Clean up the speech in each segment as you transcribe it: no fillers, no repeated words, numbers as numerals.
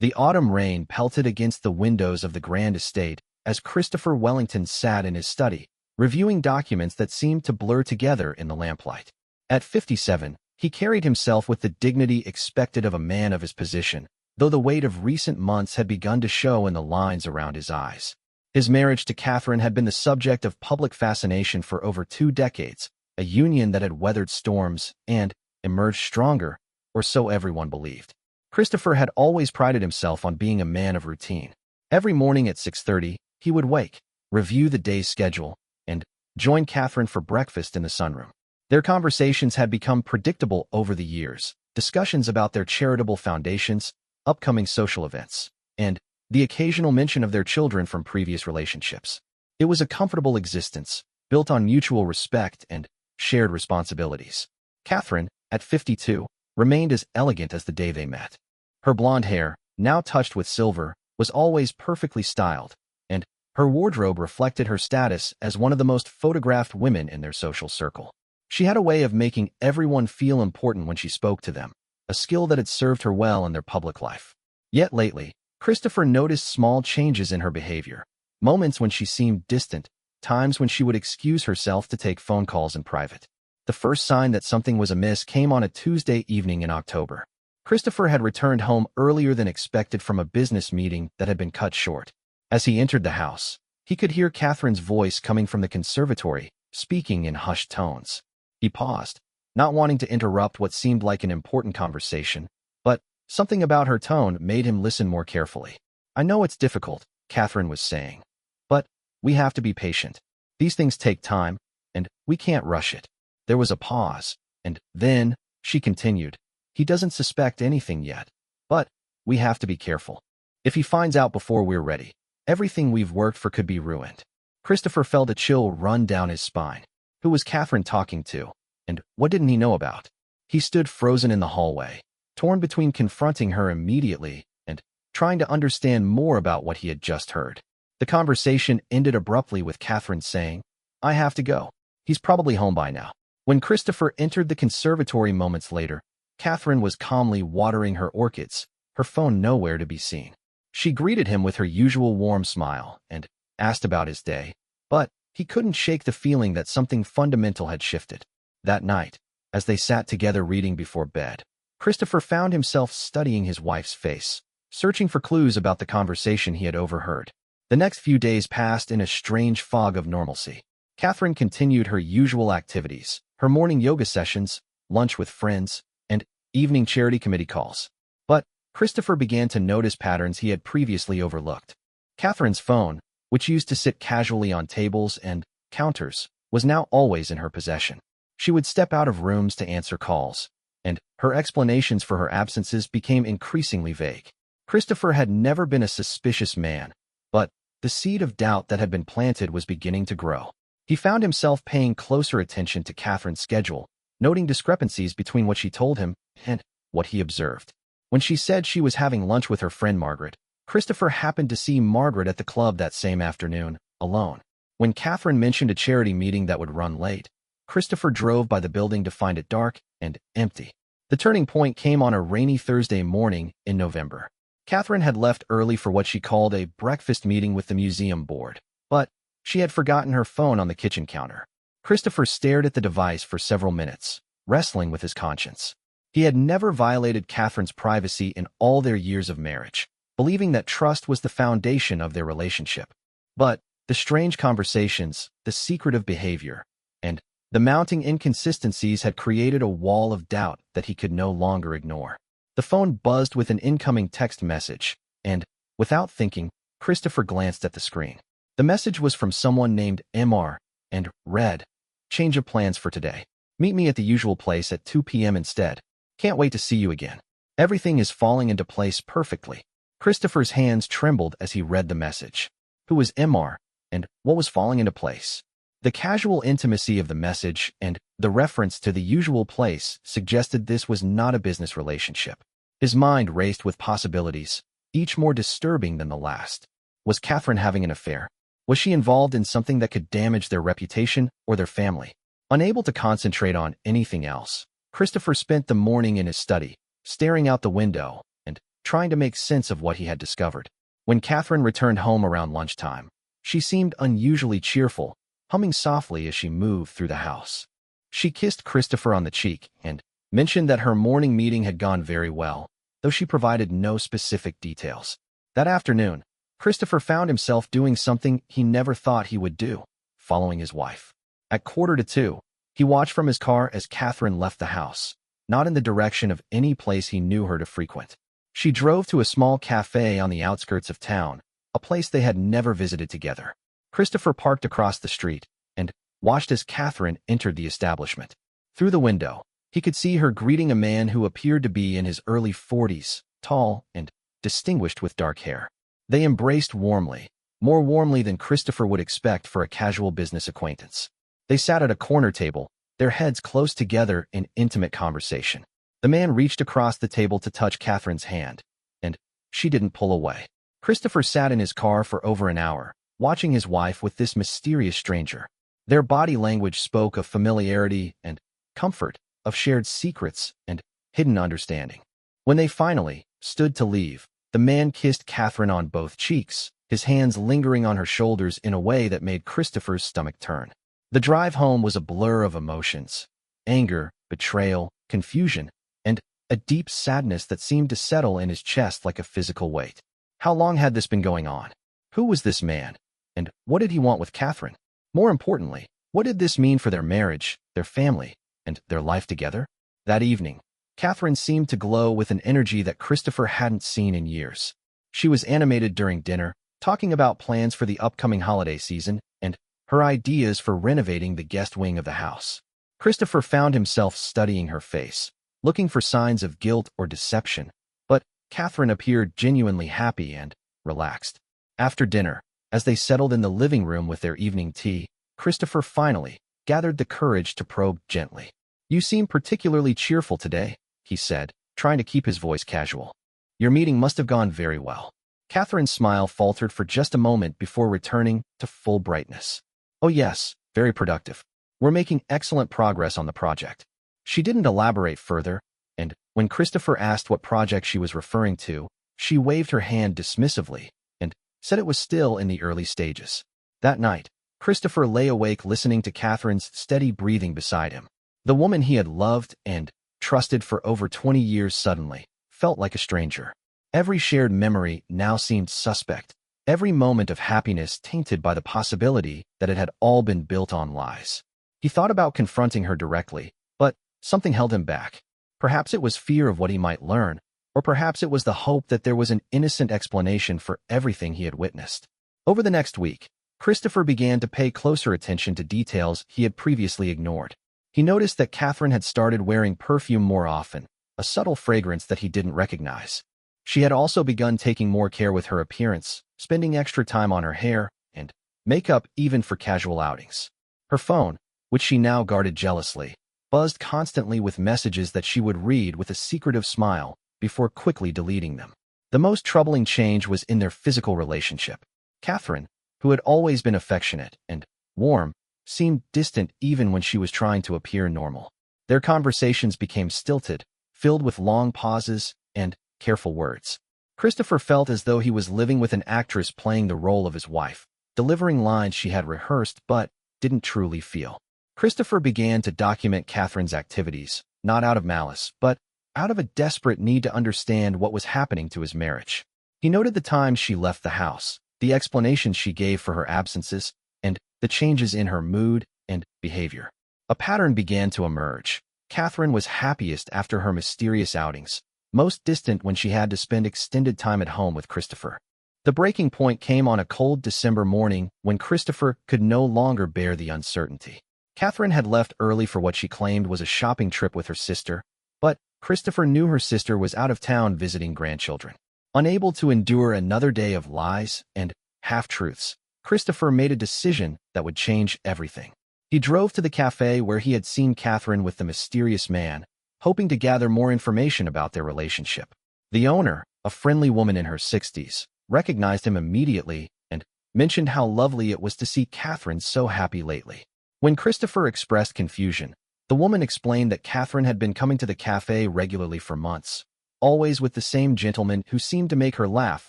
The autumn rain pelted against the windows of the grand estate as Christopher Wellington sat in his study, reviewing documents that seemed to blur together in the lamplight. At 57, he carried himself with the dignity expected of a man of his position, though the weight of recent months had begun to show in the lines around his eyes. His marriage to Catherine had been the subject of public fascination for over 2 decades, a union that had weathered storms and emerged stronger, or so everyone believed. Christopher had always prided himself on being a man of routine. Every morning at 6:30, he would wake, review the day's schedule, and join Catherine for breakfast in the sunroom. Their conversations had become predictable over the years, discussions about their charitable foundations, upcoming social events, and the occasional mention of their children from previous relationships. It was a comfortable existence, built on mutual respect and shared responsibilities. Catherine, at 52, remained as elegant as the day they met. Her blonde hair, now touched with silver, was always perfectly styled, and her wardrobe reflected her status as one of the most photographed women in their social circle. She had a way of making everyone feel important when she spoke to them, a skill that had served her well in their public life. Yet lately, Christopher noticed small changes in her behavior, moments when she seemed distant, times when she would excuse herself to take phone calls in private. The first sign that something was amiss came on a Tuesday evening in October. Christopher had returned home earlier than expected from a business meeting that had been cut short. As he entered the house, he could hear Catherine's voice coming from the conservatory, speaking in hushed tones. He paused, not wanting to interrupt what seemed like an important conversation, but something about her tone made him listen more carefully. "I know it's difficult," Catherine was saying, "but we have to be patient. These things take time, and we can't rush it." There was a pause, and then she continued, "He doesn't suspect anything yet, but we have to be careful. If he finds out before we're ready, everything we've worked for could be ruined." Christopher felt a chill run down his spine. Who was Catherine talking to, and what didn't he know about? He stood frozen in the hallway, torn between confronting her immediately and trying to understand more about what he had just heard. The conversation ended abruptly with Catherine saying, "I have to go. He's probably home by now." When Christopher entered the conservatory moments later, Catherine was calmly watering her orchids, her phone nowhere to be seen. She greeted him with her usual warm smile and asked about his day, but he couldn't shake the feeling that something fundamental had shifted. That night, as they sat together reading before bed, Christopher found himself studying his wife's face, searching for clues about the conversation he had overheard. The next few days passed in a strange fog of normalcy. Catherine continued her usual activities, her morning yoga sessions, lunch with friends, and evening charity committee calls. But Christopher began to notice patterns he had previously overlooked. Catherine's phone, which used to sit casually on tables and counters, was now always in her possession. She would step out of rooms to answer calls, and her explanations for her absences became increasingly vague. Christopher had never been a suspicious man, but the seed of doubt that had been planted was beginning to grow. He found himself paying closer attention to Catherine's schedule, noting discrepancies between what she told him and what he observed. When she said she was having lunch with her friend Margaret, Christopher happened to see Margaret at the club that same afternoon, alone. When Catherine mentioned a charity meeting that would run late, Christopher drove by the building to find it dark and empty. The turning point came on a rainy Thursday morning in November. Catherine had left early for what she called a breakfast meeting with the museum board, but she had forgotten her phone on the kitchen counter. Christopher stared at the device for several minutes, wrestling with his conscience. He had never violated Catherine's privacy in all their years of marriage, believing that trust was the foundation of their relationship. But the strange conversations, the secretive behavior, and the mounting inconsistencies had created a wall of doubt that he could no longer ignore. The phone buzzed with an incoming text message, and, without thinking, Christopher glanced at the screen. The message was from someone named MR, and read, "Change of plans for today. Meet me at the usual place at 2 p.m. instead. Can't wait to see you again. Everything is falling into place perfectly." Christopher's hands trembled as he read the message. Who was MR, and what was falling into place? The casual intimacy of the message and the reference to the usual place suggested this was not a business relationship. His mind raced with possibilities, each more disturbing than the last. Was Catherine having an affair? Was she involved in something that could damage their reputation or their family? Unable to concentrate on anything else, Christopher spent the morning in his study, staring out the window and trying to make sense of what he had discovered. When Catherine returned home around lunchtime, she seemed unusually cheerful, humming softly as she moved through the house. She kissed Christopher on the cheek and mentioned that her morning meeting had gone very well, though she provided no specific details. That afternoon, Christopher found himself doing something he never thought he would do, following his wife. At 1:45, he watched from his car as Catherine left the house, not in the direction of any place he knew her to frequent. She drove to a small cafe on the outskirts of town, a place they had never visited together. Christopher parked across the street and watched as Catherine entered the establishment. Through the window, he could see her greeting a man who appeared to be in his early 40s, tall and distinguished with dark hair. They embraced warmly, more warmly than Christopher would expect for a casual business acquaintance. They sat at a corner table, their heads close together in intimate conversation. The man reached across the table to touch Catherine's hand, and she didn't pull away. Christopher sat in his car for over an hour, watching his wife with this mysterious stranger. Their body language spoke of familiarity and comfort, of shared secrets and hidden understanding. When they finally stood to leave, the man kissed Catherine on both cheeks, his hands lingering on her shoulders in a way that made Christopher's stomach turn. The drive home was a blur of emotions: anger, betrayal, confusion, and a deep sadness that seemed to settle in his chest like a physical weight. How long had this been going on? Who was this man? And what did he want with Catherine? More importantly, what did this mean for their marriage, their family, and their life together? That evening, Catherine seemed to glow with an energy that Christopher hadn't seen in years. She was animated during dinner, talking about plans for the upcoming holiday season and her ideas for renovating the guest wing of the house. Christopher found himself studying her face, looking for signs of guilt or deception, but Catherine appeared genuinely happy and relaxed. After dinner, as they settled in the living room with their evening tea, Christopher finally gathered the courage to probe gently. "You seem particularly cheerful today," he said, trying to keep his voice casual. "Your meeting must have gone very well." Catherine's smile faltered for just a moment before returning to full brightness. "Oh yes, very productive. We're making excellent progress on the project." She didn't elaborate further, and when Christopher asked what project she was referring to, she waved her hand dismissively and said it was still in the early stages. That night, Christopher lay awake listening to Catherine's steady breathing beside him. The woman he had loved and trusted for over 20 years suddenly felt like a stranger. Every shared memory now seemed suspect, every moment of happiness tainted by the possibility that it had all been built on lies. He thought about confronting her directly, but something held him back. Perhaps it was fear of what he might learn, or perhaps it was the hope that there was an innocent explanation for everything he had witnessed. Over the next week, Christopher began to pay closer attention to details he had previously ignored. He noticed that Catherine had started wearing perfume more often, a subtle fragrance that he didn't recognize. She had also begun taking more care with her appearance, spending extra time on her hair and makeup even for casual outings. Her phone, which she now guarded jealously, buzzed constantly with messages that she would read with a secretive smile before quickly deleting them. The most troubling change was in their physical relationship. Catherine, who had always been affectionate and warm, seemed distant even when she was trying to appear normal. Their conversations became stilted, filled with long pauses and careful words. Christopher felt as though he was living with an actress playing the role of his wife, delivering lines she had rehearsed but didn't truly feel. Christopher began to document Catherine's activities, not out of malice, but out of a desperate need to understand what was happening to his marriage. He noted the times she left the house, the explanations she gave for her absences, and the changes in her mood and behavior. A pattern began to emerge. Catherine was happiest after her mysterious outings, most distant when she had to spend extended time at home with Christopher. The breaking point came on a cold December morning when Christopher could no longer bear the uncertainty. Catherine had left early for what she claimed was a shopping trip with her sister, but Christopher knew her sister was out of town visiting grandchildren. Unable to endure another day of lies and half-truths, Christopher made a decision that would change everything. He drove to the cafe where he had seen Catherine with the mysterious man, hoping to gather more information about their relationship. The owner, a friendly woman in her 60s, recognized him immediately and mentioned how lovely it was to see Catherine so happy lately. When Christopher expressed confusion, the woman explained that Catherine had been coming to the cafe regularly for months, always with the same gentleman who seemed to make her laugh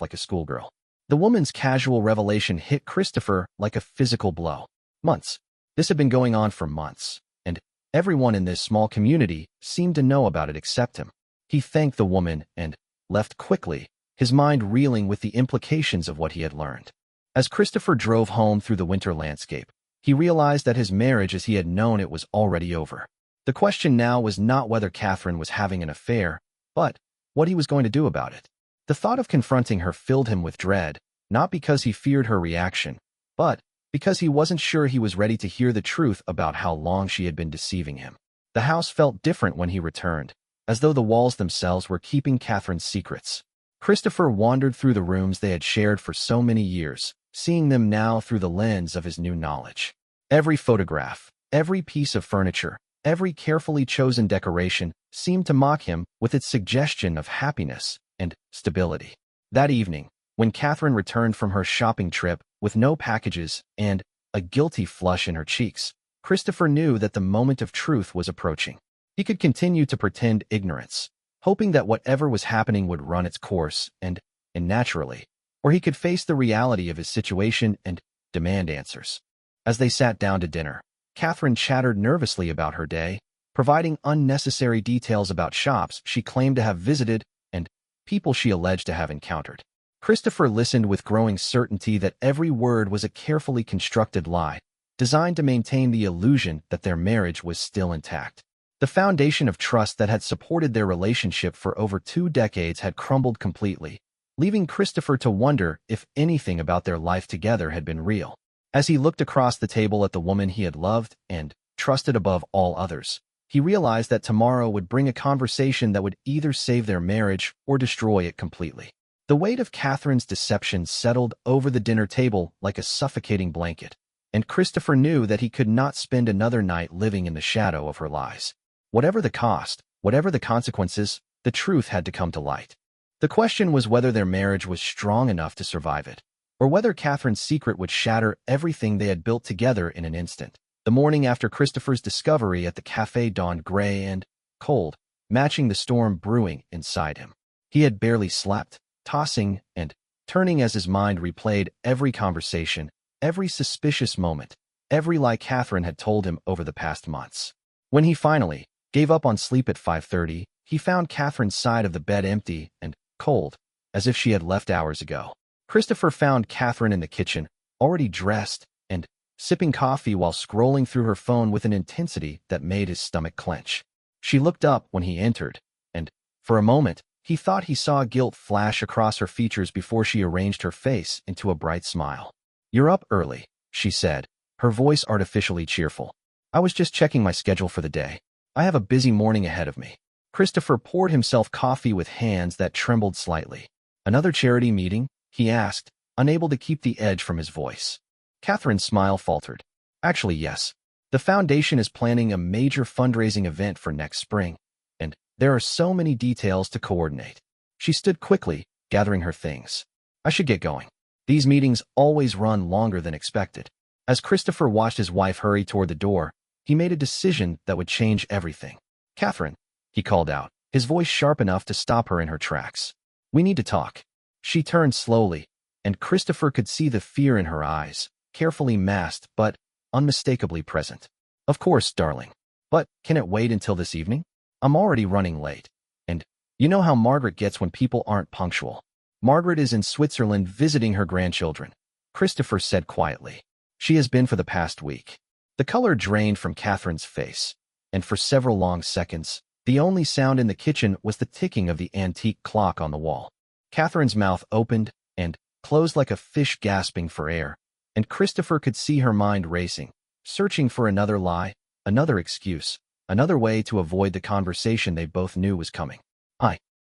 like a schoolgirl. The woman's casual revelation hit Christopher like a physical blow. Months. This had been going on for months, and everyone in this small community seemed to know about it except him. He thanked the woman and left quickly, his mind reeling with the implications of what he had learned. As Christopher drove home through the winter landscape, he realized that his marriage as he had known it was already over. The question now was not whether Catherine was having an affair, but what he was going to do about it. The thought of confronting her filled him with dread, not because he feared her reaction, but because he wasn't sure he was ready to hear the truth about how long she had been deceiving him. The house felt different when he returned, as though the walls themselves were keeping Catherine's secrets. Christopher wandered through the rooms they had shared for so many years, seeing them now through the lens of his new knowledge. Every photograph, every piece of furniture, every carefully chosen decoration seemed to mock him with its suggestion of happiness and stability. That evening, when Catherine returned from her shopping trip with no packages and a guilty flush in her cheeks, Christopher knew that the moment of truth was approaching. He could continue to pretend ignorance, hoping that whatever was happening would run its course and naturally, or he could face the reality of his situation and demand answers. As they sat down to dinner, Catherine chattered nervously about her day, providing unnecessary details about shops she claimed to have visited and people she alleged to have encountered. Christopher listened with growing certainty that every word was a carefully constructed lie, designed to maintain the illusion that their marriage was still intact. The foundation of trust that had supported their relationship for over 2 decades had crumbled completely, leaving Christopher to wonder if anything about their life together had been real. As he looked across the table at the woman he had loved and trusted above all others, he realized that tomorrow would bring a conversation that would either save their marriage or destroy it completely. The weight of Catherine's deception settled over the dinner table like a suffocating blanket, and Christopher knew that he could not spend another night living in the shadow of her lies. Whatever the cost, whatever the consequences, the truth had to come to light. The question was whether their marriage was strong enough to survive it, or whether Catherine's secret would shatter everything they had built together in an instant. The morning after Christopher's discovery at the cafe dawned gray and cold, matching the storm brewing inside him. He had barely slept, tossing and turning as his mind replayed every conversation, every suspicious moment, every lie Catherine had told him over the past months. When he finally gave up on sleep at 5:30, he found Catherine's side of the bed empty and cold, as if she had left hours ago. Christopher found Catherine in the kitchen, already dressed and sipping coffee while scrolling through her phone with an intensity that made his stomach clench. She looked up when he entered, and for a moment, he thought he saw guilt flash across her features before she arranged her face into a bright smile. "You're up early," she said, her voice artificially cheerful. "I was just checking my schedule for the day. I have a busy morning ahead of me." Christopher poured himself coffee with hands that trembled slightly. "Another charity meeting?" he asked, unable to keep the edge from his voice. Catherine's smile faltered. "Actually, yes. The foundation is planning a major fundraising event for next spring, and there are so many details to coordinate." She stood quickly, gathering her things. "I should get going. These meetings always run longer than expected." As Christopher watched his wife hurry toward the door, he made a decision that would change everything. "Catherine," he called out, his voice sharp enough to stop her in her tracks. "We need to talk." She turned slowly, and Christopher could see the fear in her eyes, carefully masked but unmistakably present. "Of course, darling. But can it wait until this evening? I'm already running late. And you know how Margaret gets when people aren't punctual." "Margaret is in Switzerland visiting her grandchildren," Christopher said quietly. "She has been for the past week." The color drained from Catherine's face, and for several long seconds, the only sound in the kitchen was the ticking of the antique clock on the wall. Catherine's mouth opened and closed like a fish gasping for air, and Christopher could see her mind racing, searching for another lie, another excuse, another way to avoid the conversation they both knew was coming.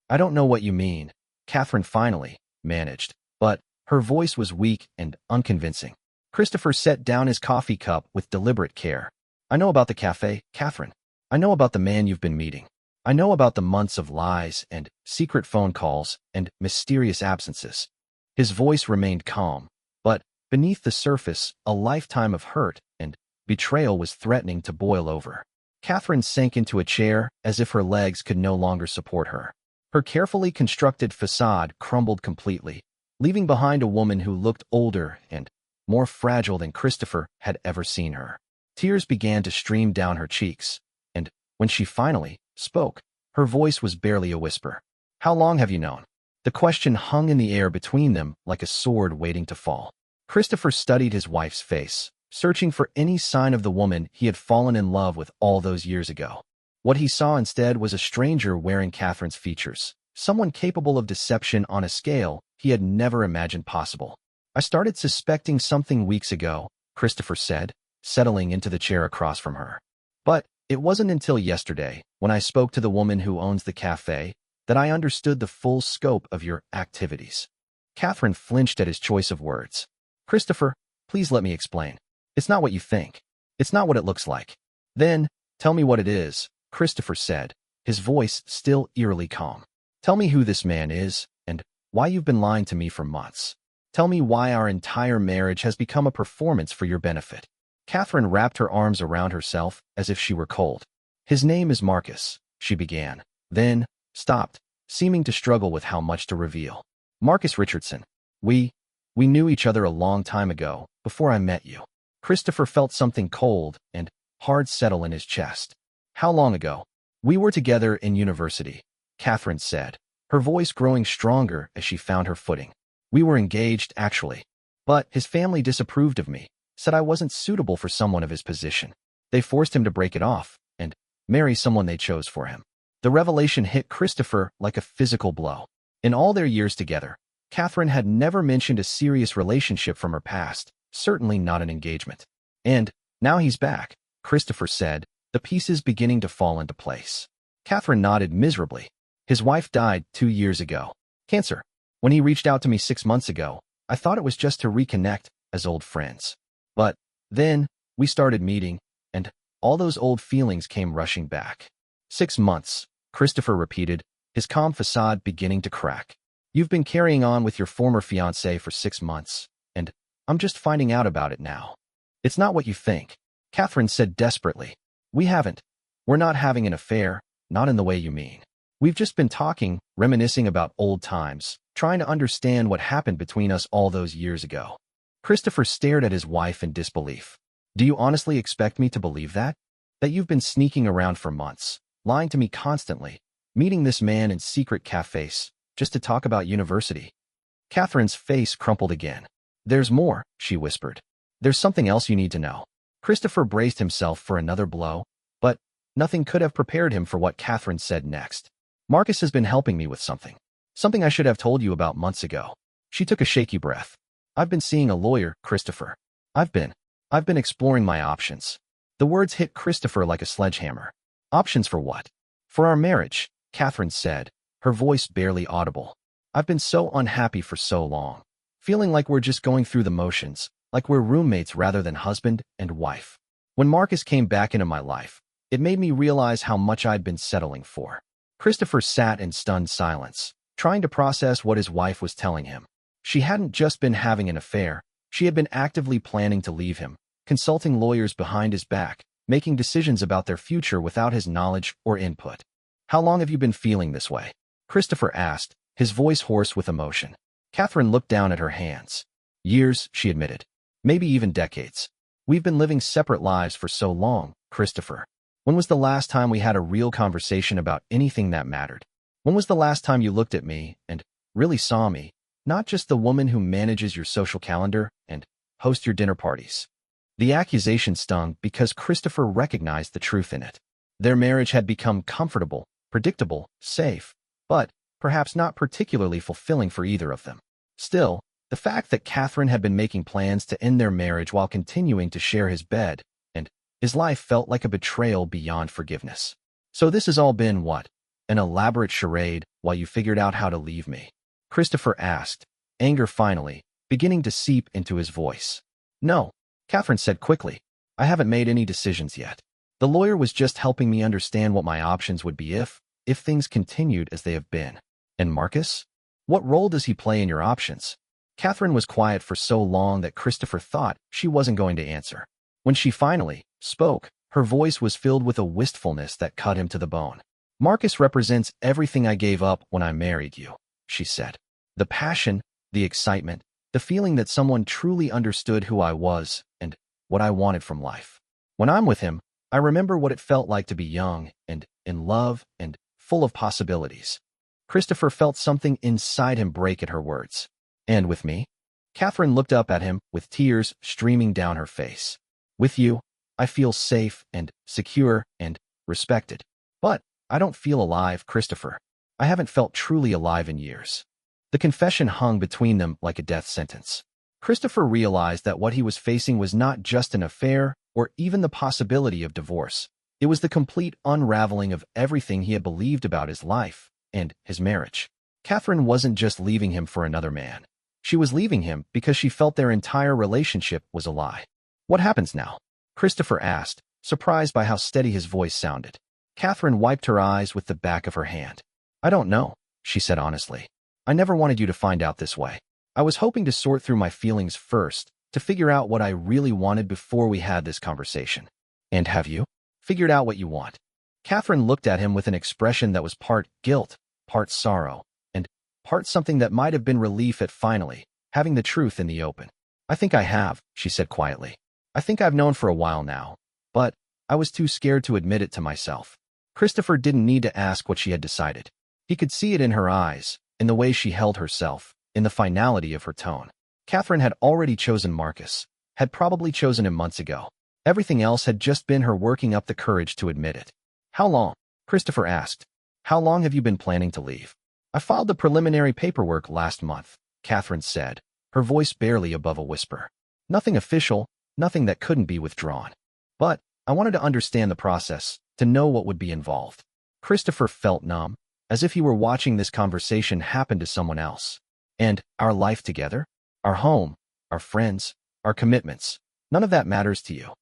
I don't know what you mean," Catherine finally managed, but her voice was weak and unconvincing. Christopher set down his coffee cup with deliberate care. "I know about the cafe, Catherine. I know about the man you've been meeting. I know about the months of lies and secret phone calls and mysterious absences." His voice remained calm, but beneath the surface, a lifetime of hurt and betrayal was threatening to boil over. Catherine sank into a chair as if her legs could no longer support her. Her carefully constructed facade crumbled completely, leaving behind a woman who looked older and more fragile than Christopher had ever seen her. Tears began to stream down her cheeks, and when she finally spoke, her voice was barely a whisper. "How long have you known?" The question hung in the air between them like a sword waiting to fall. Christopher studied his wife's face, searching for any sign of the woman he had fallen in love with all those years ago. What he saw instead was a stranger wearing Catherine's features, someone capable of deception on a scale he had never imagined possible. "I started suspecting something weeks ago," Christopher said, settling into the chair across from her. "But it wasn't until yesterday, when I spoke to the woman who owns the cafe, that I understood the full scope of your activities." Catherine flinched at his choice of words. "Christopher, please let me explain. It's not what you think. It's not what it looks like." "Then, tell me what it is," Christopher said, his voice still eerily calm. "Tell me who this man is, and why you've been lying to me for months. Tell me why our entire marriage has become a performance for your benefit." Catherine wrapped her arms around herself as if she were cold. "His name is Marcus," she began, then stopped, seeming to struggle with how much to reveal. "Marcus Richardson. We knew each other a long time ago, before I met you." Christopher felt something cold and hard settle in his chest. "How long ago?" "We were together in university," Catherine said, her voice growing stronger as she found her footing. "We were engaged, actually. But his family disapproved of me, said I wasn't suitable for someone of his position. They forced him to break it off and marry someone they chose for him." The revelation hit Christopher like a physical blow. In all their years together, Catherine had never mentioned a serious relationship from her past, certainly not an engagement. "And now he's back," Christopher said, the pieces beginning to fall into place. Catherine nodded miserably. "His wife died 2 years ago. Cancer. When he reached out to me 6 months ago, I thought it was just to reconnect as old friends. But then we started meeting, and all those old feelings came rushing back." 6 months, Christopher repeated, his calm facade beginning to crack. "You've been carrying on with your former fiancé for 6 months, and I'm just finding out about it now." "It's not what you think," Catherine said desperately. "We haven't. We're not having an affair, not in the way you mean. We've just been talking, reminiscing about old times, trying to understand what happened between us all those years ago." Christopher stared at his wife in disbelief. "Do you honestly expect me to believe that? That you've been sneaking around for months, lying to me constantly, meeting this man in secret cafes, just to talk about university?" Catherine's face crumpled again. "There's more," she whispered. "There's something else you need to know." Christopher braced himself for another blow, but nothing could have prepared him for what Catherine said next. "Marcus has been helping me with something. Something I should have told you about months ago." She took a shaky breath. "I've been seeing a lawyer, Christopher. I've been exploring my options." The words hit Christopher like a sledgehammer. "Options for what?" "For our marriage," Catherine said, her voice barely audible. "I've been so unhappy for so long, feeling like we're just going through the motions, like we're roommates rather than husband and wife. When Marcus came back into my life, it made me realize how much I'd been settling for." Christopher sat in stunned silence, trying to process what his wife was telling him. She hadn't just been having an affair, she had been actively planning to leave him, consulting lawyers behind his back, making decisions about their future without his knowledge or input. "How long have you been feeling this way?" Christopher asked, his voice hoarse with emotion. Catherine looked down at her hands. "Years," she admitted. "Maybe even decades. We've been living separate lives for so long, Christopher. When was the last time we had a real conversation about anything that mattered? When was the last time you looked at me and really saw me, not just the woman who manages your social calendar and hosts your dinner parties?" The accusation stung because Christopher recognized the truth in it. Their marriage had become comfortable, predictable, safe, but perhaps not particularly fulfilling for either of them. Still, the fact that Catherine had been making plans to end their marriage while continuing to share his bed and his life felt like a betrayal beyond forgiveness. "So this has all been what? An elaborate charade while you figured out how to leave me?" Christopher asked, anger finally beginning to seep into his voice. "No," Catherine said quickly. "I haven't made any decisions yet. The lawyer was just helping me understand what my options would be if things continued as they have been." "And Marcus? What role does he play in your options?" Catherine was quiet for so long that Christopher thought she wasn't going to answer. When she finally spoke, her voice was filled with a wistfulness that cut him to the bone. Marcus represents everything I gave up when I married you, she said. The passion, the excitement, the feeling that someone truly understood who I was and what I wanted from life. When I'm with him, I remember what it felt like to be young and in love and full of possibilities. Christopher felt something inside him break at her words. And with me? Catherine looked up at him with tears streaming down her face. With you, I feel safe and secure and respected. But I don't feel alive, Christopher. I haven't felt truly alive in years. The confession hung between them like a death sentence. Christopher realized that what he was facing was not just an affair or even the possibility of divorce. It was the complete unraveling of everything he had believed about his life and his marriage. Catherine wasn't just leaving him for another man. She was leaving him because she felt their entire relationship was a lie. What happens now? Christopher asked, surprised by how steady his voice sounded. Catherine wiped her eyes with the back of her hand. I don't know, she said honestly. I never wanted you to find out this way. I was hoping to sort through my feelings first, to figure out what I really wanted before we had this conversation. And have you? Figured out what you want? Catherine looked at him with an expression that was part guilt, part sorrow, and part something that might have been relief at finally having the truth in the open. I think I have, she said quietly. I think I've known for a while now, but I was too scared to admit it to myself. Christopher didn't need to ask what she had decided. He could see it in her eyes, in the way she held herself, in the finality of her tone. Catherine had already chosen Marcus, had probably chosen him months ago. Everything else had just been her working up the courage to admit it. How long? Christopher asked. How long have you been planning to leave? I filed the preliminary paperwork last month, Catherine said, her voice barely above a whisper. Nothing official, nothing that couldn't be withdrawn. But I wanted to understand the process, to know what would be involved. Christopher felt numb, as if he were watching this conversation happen to someone else. And our life together? Our home, our friends, our commitments, none of that matters to you.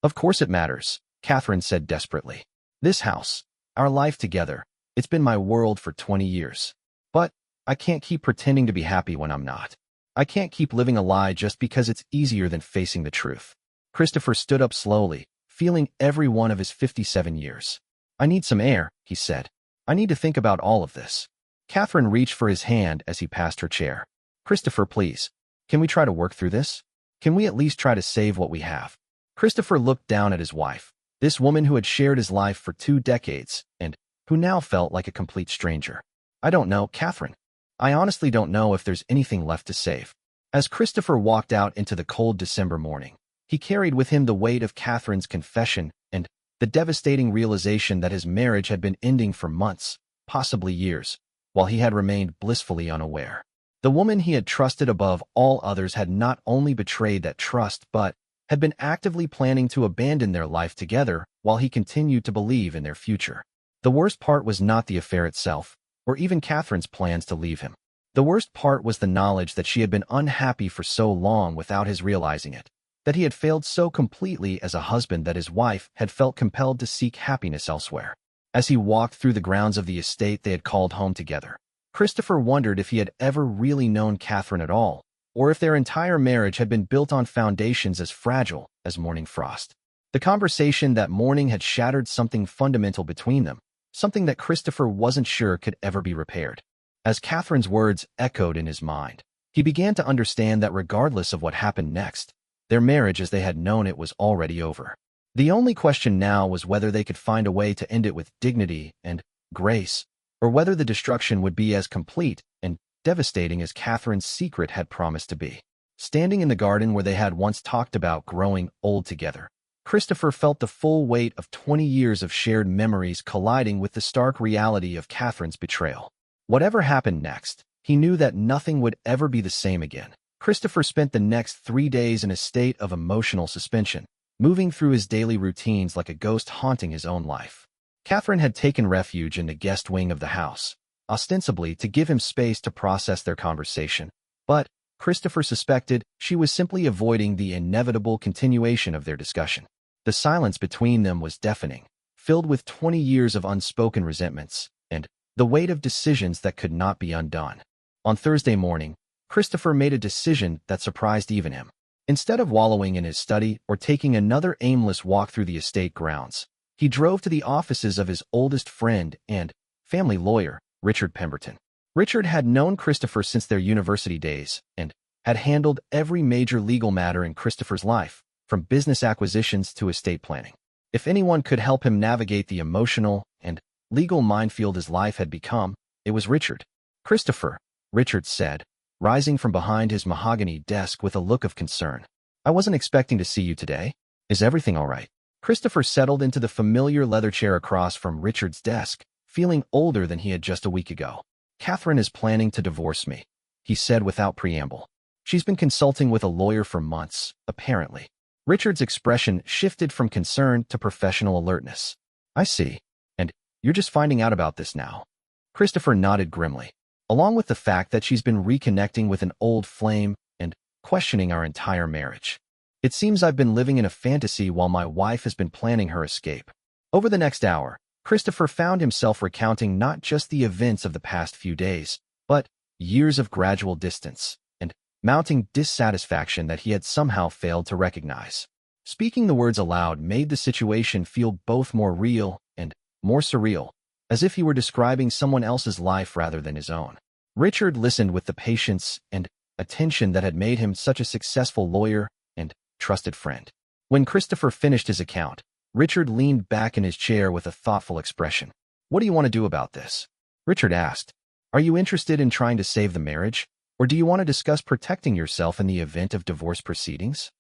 Of course it matters, Catherine said desperately. This house, our life together, it's been my world for 20 years. But I can't keep pretending to be happy when I'm not. I can't keep living a lie just because it's easier than facing the truth. Christopher stood up slowly, feeling every one of his 57 years. I need some air, he said. I need to think about all of this. Catherine reached for his hand as he passed her chair. Christopher, please. Can we try to work through this? Can we at least try to save what we have? Christopher looked down at his wife, this woman who had shared his life for 2 decades and who now felt like a complete stranger. I don't know, Catherine. I honestly don't know if there's anything left to save. As Christopher walked out into the cold December morning, he carried with him the weight of Catherine's confession and the devastating realization that his marriage had been ending for months, possibly years, while he had remained blissfully unaware. The woman he had trusted above all others had not only betrayed that trust, but had been actively planning to abandon their life together while he continued to believe in their future. The worst part was not the affair itself, or even Catherine's plans to leave him. The worst part was the knowledge that she had been unhappy for so long without his realizing it, that he had failed so completely as a husband that his wife had felt compelled to seek happiness elsewhere. As he walked through the grounds of the estate they had called home together, Christopher wondered if he had ever really known Catherine at all, or if their entire marriage had been built on foundations as fragile as morning frost. The conversation that morning had shattered something fundamental between them, something that Christopher wasn't sure could ever be repaired. As Catherine's words echoed in his mind, he began to understand that regardless of what happened next, their marriage as they had known it was already over. The only question now was whether they could find a way to end it with dignity and grace, or whether the destruction would be as complete and devastating as Catherine's secret had promised to be. Standing in the garden where they had once talked about growing old together, Christopher felt the full weight of 20 years of shared memories colliding with the stark reality of Catherine's betrayal. Whatever happened next, he knew that nothing would ever be the same again. Christopher spent the next 3 days in a state of emotional suspension, moving through his daily routines like a ghost haunting his own life. Catherine had taken refuge in the guest wing of the house, ostensibly to give him space to process their conversation, but Christopher suspected she was simply avoiding the inevitable continuation of their discussion. The silence between them was deafening, filled with 20 years of unspoken resentments and the weight of decisions that could not be undone. On Thursday morning, Christopher made a decision that surprised even him. Instead of wallowing in his study or taking another aimless walk through the estate grounds, He drove to the offices of his oldest friend and family lawyer, Richard Pemberton. Richard had known Christopher since their university days and had handled every major legal matter in Christopher's life, from business acquisitions to estate planning. If anyone could help him navigate the emotional and legal minefield his life had become, it was Richard. "Christopher," Richard said, rising from behind his mahogany desk with a look of concern. "I wasn't expecting to see you today. Is everything all right?" Christopher settled into the familiar leather chair across from Richard's desk, feeling older than he had just a week ago. "Catherine is planning to divorce me," he said without preamble. "She's been consulting with a lawyer for months, apparently." Richard's expression shifted from concern to professional alertness. "I see. And you're just finding out about this now?" Christopher nodded grimly. "Along with the fact that she's been reconnecting with an old flame and questioning our entire marriage. It seems I've been living in a fantasy while my wife has been planning her escape." Over the next hour, Christopher found himself recounting not just the events of the past few days, but years of gradual distance and mounting dissatisfaction that he had somehow failed to recognize. Speaking the words aloud made the situation feel both more real and more surreal, as if he were describing someone else's life rather than his own. Richard listened with the patience and attention that had made him such a successful lawyer and trusted friend. When Christopher finished his account, Richard leaned back in his chair with a thoughtful expression. "What do you want to do about this?" Richard asked. "Are you interested in trying to save the marriage, or do you want to discuss protecting yourself in the event of divorce proceedings?"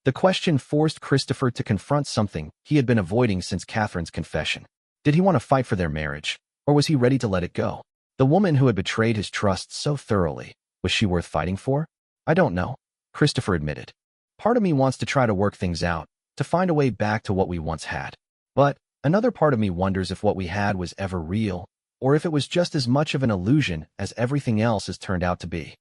The question forced Christopher to confront something he had been avoiding since Catherine's confession. Did he want to fight for their marriage, or was he ready to let it go? The woman who had betrayed his trust so thoroughly, was she worth fighting for? "I don't know," Christopher admitted. "Part of me wants to try to work things out, to find a way back to what we once had. But another part of me wonders if what we had was ever real, or if it was just as much of an illusion as everything else has turned out to be."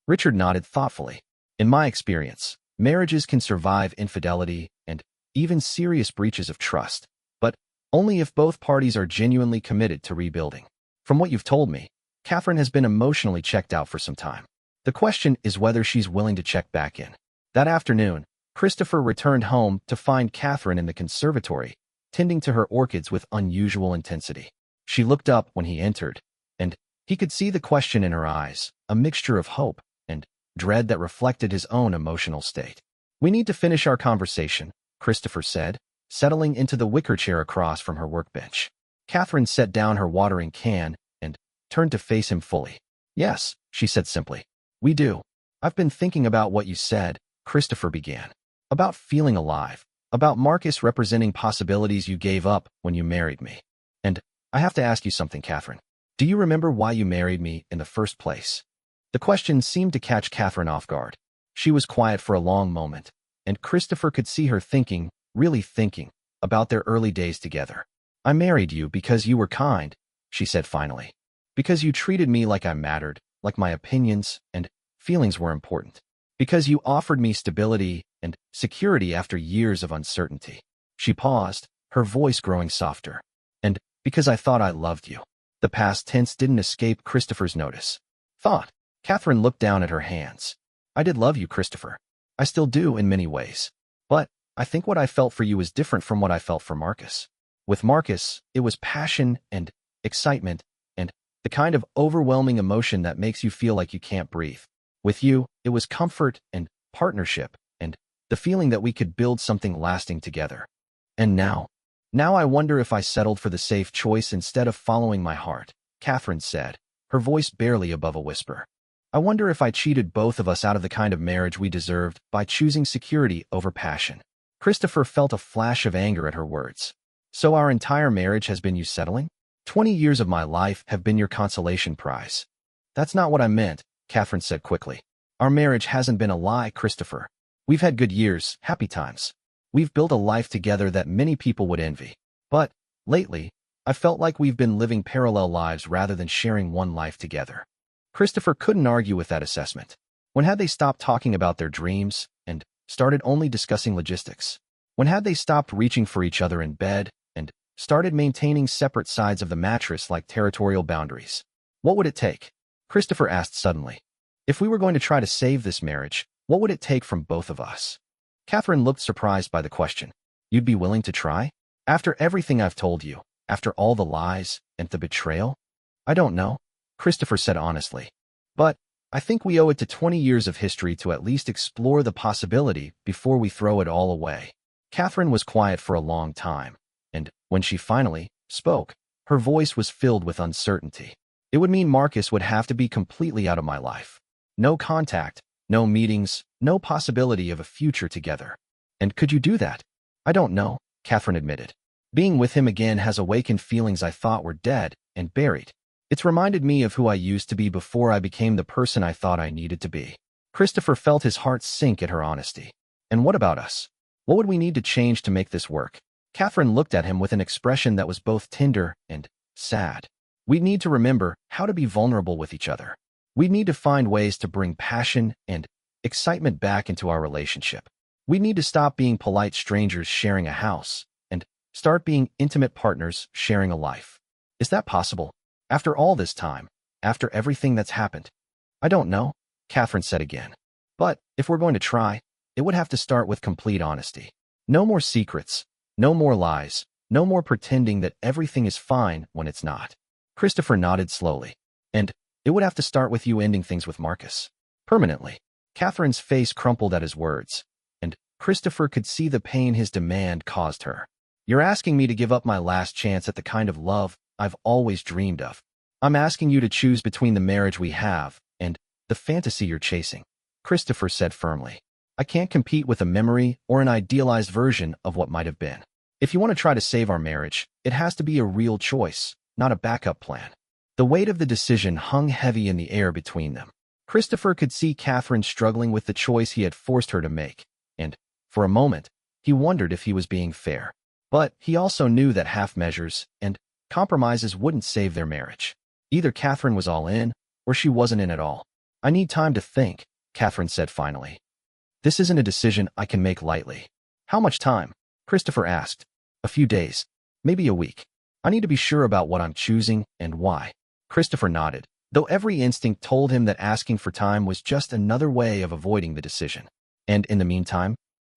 Richard nodded thoughtfully. "In my experience, marriages can survive infidelity and even serious breaches of trust, but only if both parties are genuinely committed to rebuilding. From what you've told me, Catherine has been emotionally checked out for some time. The question is whether she's willing to check back in." That afternoon, Christopher returned home to find Catherine in the conservatory, tending to her orchids with unusual intensity. She looked up when he entered, and he could see the question in her eyes, a mixture of hope and dread that reflected his own emotional state. "We need to finish our conversation," Christopher said, settling into the wicker chair across from her workbench. Catherine set down her watering can and turned to face him fully. "Yes," she said simply. "We do. I've been thinking about what you said," Christopher began. "About feeling alive, about Marcus representing possibilities you gave up when you married me. And I have to ask you something, Catherine. Do you remember why you married me in the first place?" The question seemed to catch Catherine off guard. She was quiet for a long moment, and Christopher could see her thinking, really thinking, about their early days together. "I married you because you were kind," she said finally. "Because you treated me like I mattered, like my opinions and feelings were important. Because you offered me stability and security after years of uncertainty." She paused, her voice growing softer. "And because I thought I loved you." The past tense didn't escape Christopher's notice. "Thought." Catherine looked down at her hands. "I did love you, Christopher. I still do in many ways. But I think what I felt for you is different from what I felt for Marcus. With Marcus, it was passion and excitement and the kind of overwhelming emotion that makes you feel like you can't breathe. With you, it was comfort and partnership and the feeling that we could build something lasting together. And now I wonder if I settled for the safe choice instead of following my heart," Catherine said, her voice barely above a whisper. "I wonder if I cheated both of us out of the kind of marriage we deserved by choosing security over passion." Christopher felt a flash of anger at her words. "So our entire marriage has been you settling? 20 years of my life have been your consolation prize." "That's not what I meant," Catherine said quickly. "Our marriage hasn't been a lie, Christopher. We've had good years, happy times. We've built a life together that many people would envy. But, lately, I felt like we've been living parallel lives rather than sharing one life together." Christopher couldn't argue with that assessment. When had they stopped talking about their dreams and started only discussing logistics? When had they stopped reaching for each other in bed and started maintaining separate sides of the mattress like territorial boundaries? What would it take? Christopher asked suddenly. If we were going to try to save this marriage, what would it take from both of us? Catherine looked surprised by the question. "You'd be willing to try?" After everything I've told you, after all the lies and the betrayal? I don't know, Christopher said honestly. But I think we owe it to 20 years of history to at least explore the possibility before we throw it all away. Catherine was quiet for a long time, and when she finally spoke, her voice was filled with uncertainty. It would mean Marcus would have to be completely out of my life. No contact, no meetings, no possibility of a future together. And could you do that? I don't know, Catherine admitted. Being with him again has awakened feelings I thought were dead and buried. It's reminded me of who I used to be before I became the person I thought I needed to be. Christopher felt his heart sink at her honesty. And what about us? What would we need to change to make this work? Catherine looked at him with an expression that was both tender and sad. We need to remember how to be vulnerable with each other. We need to find ways to bring passion and excitement back into our relationship. We need to stop being polite strangers sharing a house and start being intimate partners sharing a life. Is that possible? After all this time, after everything that's happened? I don't know, Catherine said again. But if we're going to try, it would have to start with complete honesty. No more secrets, no more lies, no more pretending that everything is fine when it's not. Christopher nodded slowly. And it would have to start with you ending things with Marcus. Permanently. Catherine's face crumpled at his words, and Christopher could see the pain his demand caused her. You're asking me to give up my last chance at the kind of love I've always dreamed of. I'm asking you to choose between the marriage we have and the fantasy you're chasing, Christopher said firmly. I can't compete with a memory or an idealized version of what might have been. If you want to try to save our marriage, it has to be a real choice, not a backup plan. The weight of the decision hung heavy in the air between them. Christopher could see Catherine struggling with the choice he had forced her to make, and, for a moment, he wondered if he was being fair. But he also knew that half measures and compromises wouldn't save their marriage. Either Catherine was all in, or she wasn't in at all. I need time to think, Catherine said finally. This isn't a decision I can make lightly. How much time? Christopher asked. A few days. Maybe a week. I need to be sure about what I'm choosing and why. Christopher nodded, though every instinct told him that asking for time was just another way of avoiding the decision. And in the meantime?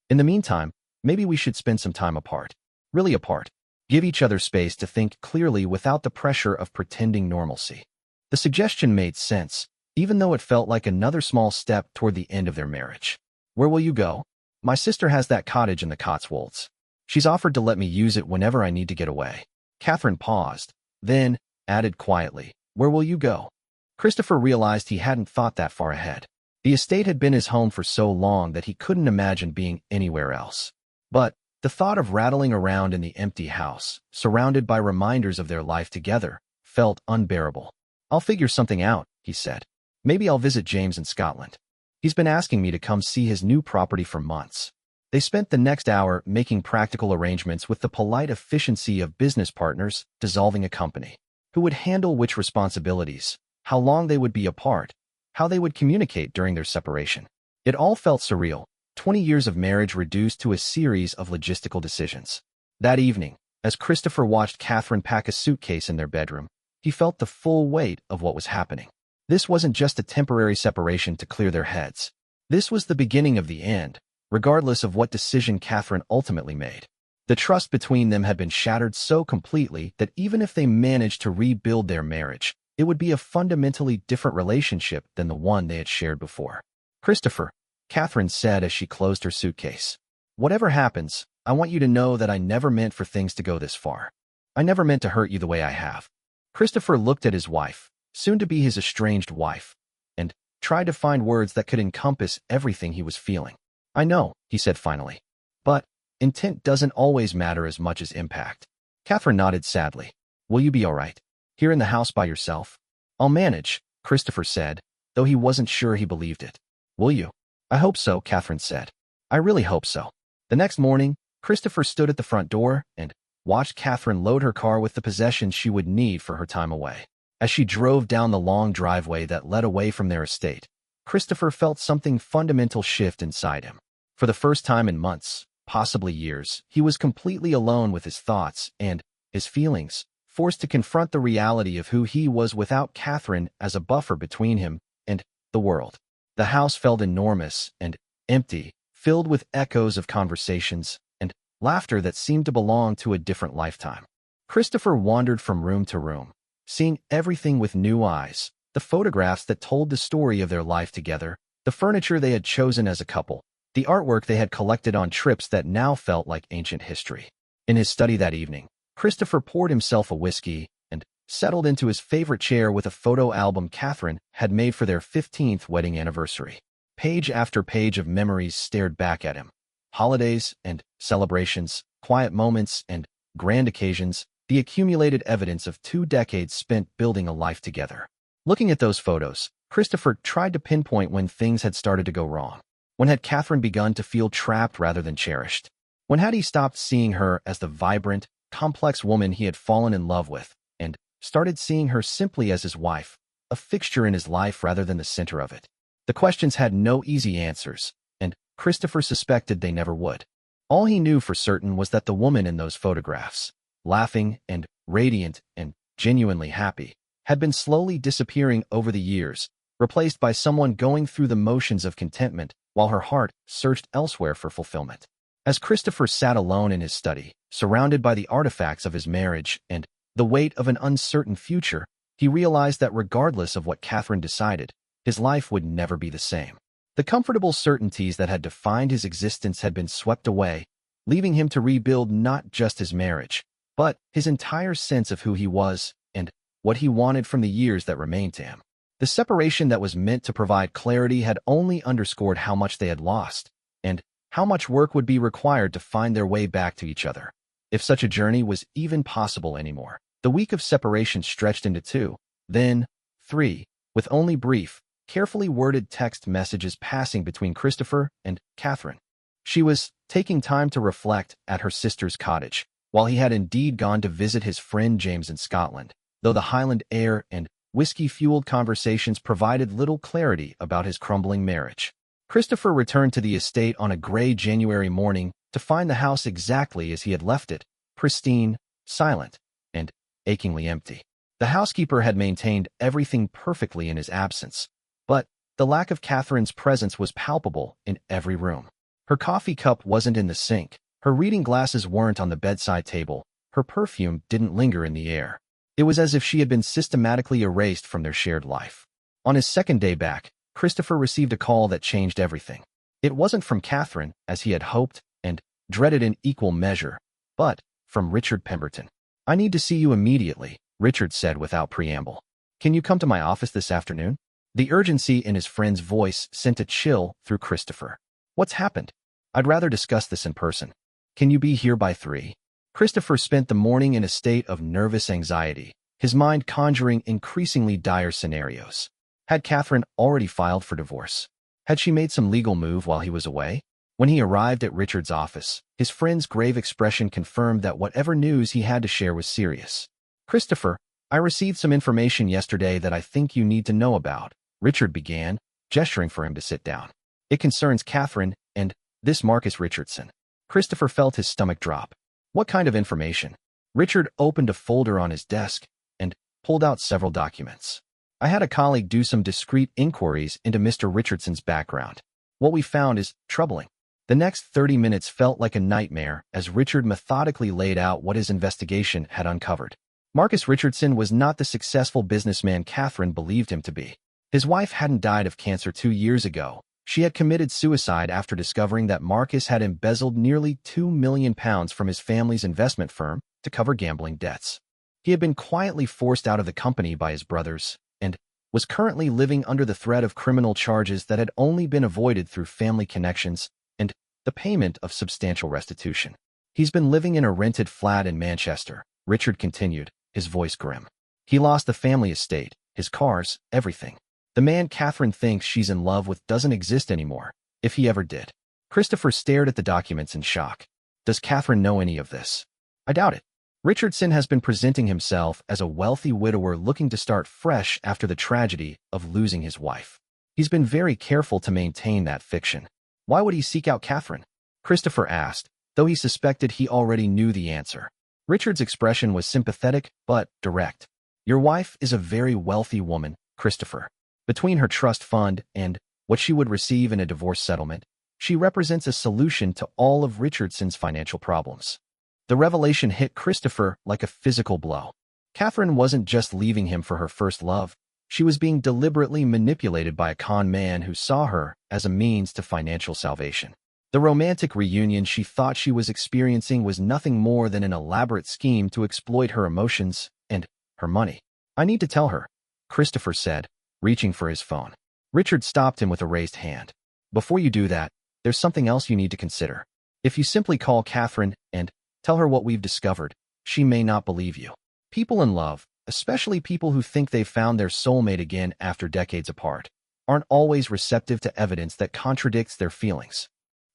In the meantime, maybe we should spend some time apart. Really apart. Give each other space to think clearly without the pressure of pretending normalcy. The suggestion made sense, even though it felt like another small step toward the end of their marriage. Where will you go? My sister has that cottage in the Cotswolds. She's offered to let me use it whenever I need to get away. Catherine paused, then added quietly, Where will you go? Christopher realized he hadn't thought that far ahead. The estate had been his home for so long that he couldn't imagine being anywhere else. But the thought of rattling around in the empty house, surrounded by reminders of their life together, felt unbearable. I'll figure something out, he said. Maybe I'll visit James in Scotland. He's been asking me to come see his new property for months. They spent the next hour making practical arrangements with the polite efficiency of business partners dissolving a company. Who would handle which responsibilities, how long they would be apart, how they would communicate during their separation. It all felt surreal. 20 years of marriage reduced to a series of logistical decisions. That evening, as Christopher watched Catherine pack a suitcase in their bedroom, he felt the full weight of what was happening. This wasn't just a temporary separation to clear their heads. This was the beginning of the end, regardless of what decision Catherine ultimately made. The trust between them had been shattered so completely that even if they managed to rebuild their marriage, it would be a fundamentally different relationship than the one they had shared before. Christopher, Catherine said as she closed her suitcase. Whatever happens, I want you to know that I never meant for things to go this far. I never meant to hurt you the way I have. Christopher looked at his wife, soon to be his estranged wife, and tried to find words that could encompass everything he was feeling. I know, he said finally. But intent doesn't always matter as much as impact. Catherine nodded sadly. Will you be all right? Here in the house by yourself? I'll manage, Christopher said, though he wasn't sure he believed it. Will you? I hope so, Catherine said. I really hope so. The next morning, Christopher stood at the front door and watched Catherine load her car with the possessions she would need for her time away. As she drove down the long driveway that led away from their estate, Christopher felt something fundamental shift inside him. For the first time in months, possibly years, he was completely alone with his thoughts and his feelings, forced to confront the reality of who he was without Catherine as a buffer between him and the world. The house felt enormous and empty, filled with echoes of conversations and laughter that seemed to belong to a different lifetime. Christopher wandered from room to room, seeing everything with new eyes, the photographs that told the story of their life together, the furniture they had chosen as a couple, the artwork they had collected on trips that now felt like ancient history. In his study that evening, Christopher poured himself a whiskey and settled into his favorite chair with a photo album Catherine had made for their 15th wedding anniversary. Page after page of memories stared back at him. Holidays and celebrations, quiet moments and grand occasions, the accumulated evidence of 2 decades spent building a life together. Looking at those photos, Christopher tried to pinpoint when things had started to go wrong. When had Catherine begun to feel trapped rather than cherished? When had he stopped seeing her as the vibrant, complex woman he had fallen in love with, and started seeing her simply as his wife, a fixture in his life rather than the center of it? The questions had no easy answers, and Christopher suspected they never would. All he knew for certain was that the woman in those photographs, laughing and radiant and genuinely happy, had been slowly disappearing over the years, replaced by someone going through the motions of contentment while her heart searched elsewhere for fulfillment. As Christopher sat alone in his study, surrounded by the artifacts of his marriage and the weight of an uncertain future, he realized that regardless of what Catherine decided, his life would never be the same. The comfortable certainties that had defined his existence had been swept away, leaving him to rebuild not just his marriage, but his entire sense of who he was and what he wanted from the years that remained to him. The separation that was meant to provide clarity had only underscored how much they had lost, and how much work would be required to find their way back to each other, if such a journey was even possible anymore. The week of separation stretched into 2, then 3, with only brief, carefully worded text messages passing between Christopher and Catherine. She was taking time to reflect at her sister's cottage, while he had indeed gone to visit his friend James in Scotland, though the Highland air and whiskey-fueled conversations provided little clarity about his crumbling marriage. Christopher returned to the estate on a gray January morning to find the house exactly as he had left it, pristine, silent, and achingly empty. The housekeeper had maintained everything perfectly in his absence, but the lack of Catherine's presence was palpable in every room. Her coffee cup wasn't in the sink, her reading glasses weren't on the bedside table, her perfume didn't linger in the air. It was as if she had been systematically erased from their shared life. On his second day back, Christopher received a call that changed everything. It wasn't from Catherine, as he had hoped and dreaded in equal measure, but from Richard Pemberton. "I need to see you immediately," Richard said without preamble. "Can you come to my office this afternoon?" The urgency in his friend's voice sent a chill through Christopher. "What's happened? I'd rather discuss this in person. Can you be here by 3? Christopher spent the morning in a state of nervous anxiety, his mind conjuring increasingly dire scenarios. Had Catherine already filed for divorce? Had she made some legal move while he was away? When he arrived at Richard's office, his friend's grave expression confirmed that whatever news he had to share was serious. "Christopher, I received some information yesterday that I think you need to know about," Richard began, gesturing for him to sit down. "It concerns Catherine and this Marcus Richardson." Christopher felt his stomach drop. "What kind of information?" Richard opened a folder on his desk and pulled out several documents. "I had a colleague do some discreet inquiries into Mr. Richardson's background. What we found is troubling." The next 30 minutes felt like a nightmare as Richard methodically laid out what his investigation had uncovered. Marcus Richardson was not the successful businessman Catherine believed him to be. His wife hadn't died of cancer 2 years ago. She had committed suicide after discovering that Marcus had embezzled nearly £2 million from his family's investment firm to cover gambling debts. He had been quietly forced out of the company by his brothers, and was currently living under the threat of criminal charges that had only been avoided through family connections and the payment of substantial restitution. "He's been living in a rented flat in Manchester," Richard continued, his voice grim. "He lost the family estate, his cars, everything. The man Catherine thinks she's in love with doesn't exist anymore, if he ever did." Christopher stared at the documents in shock. "Does Catherine know any of this?" "I doubt it. Richardson has been presenting himself as a wealthy widower looking to start fresh after the tragedy of losing his wife. He's been very careful to maintain that fiction. Why would he seek out Catherine?" Christopher asked, though he suspected he already knew the answer. Richard's expression was sympathetic but direct. "Your wife is a very wealthy woman, Christopher. Between her trust fund and what she would receive in a divorce settlement, She represents a solution to all of Richardson's financial problems. The revelation hit Christopher like a physical blow. Catherine wasn't just leaving him for her first love. She was being deliberately manipulated by a con man who saw her as a means to financial salvation. The romantic reunion she thought she was experiencing was nothing more than an elaborate scheme to exploit her emotions and her money. "I need to tell her," Christopher said, reaching for his phone. Richard stopped him with a raised hand. "Before you do that, there's something else you need to consider. If you simply call Catherine and tell her what we've discovered, she may not believe you. People in love, especially people who think they've found their soulmate again after decades apart, aren't always receptive to evidence that contradicts their feelings.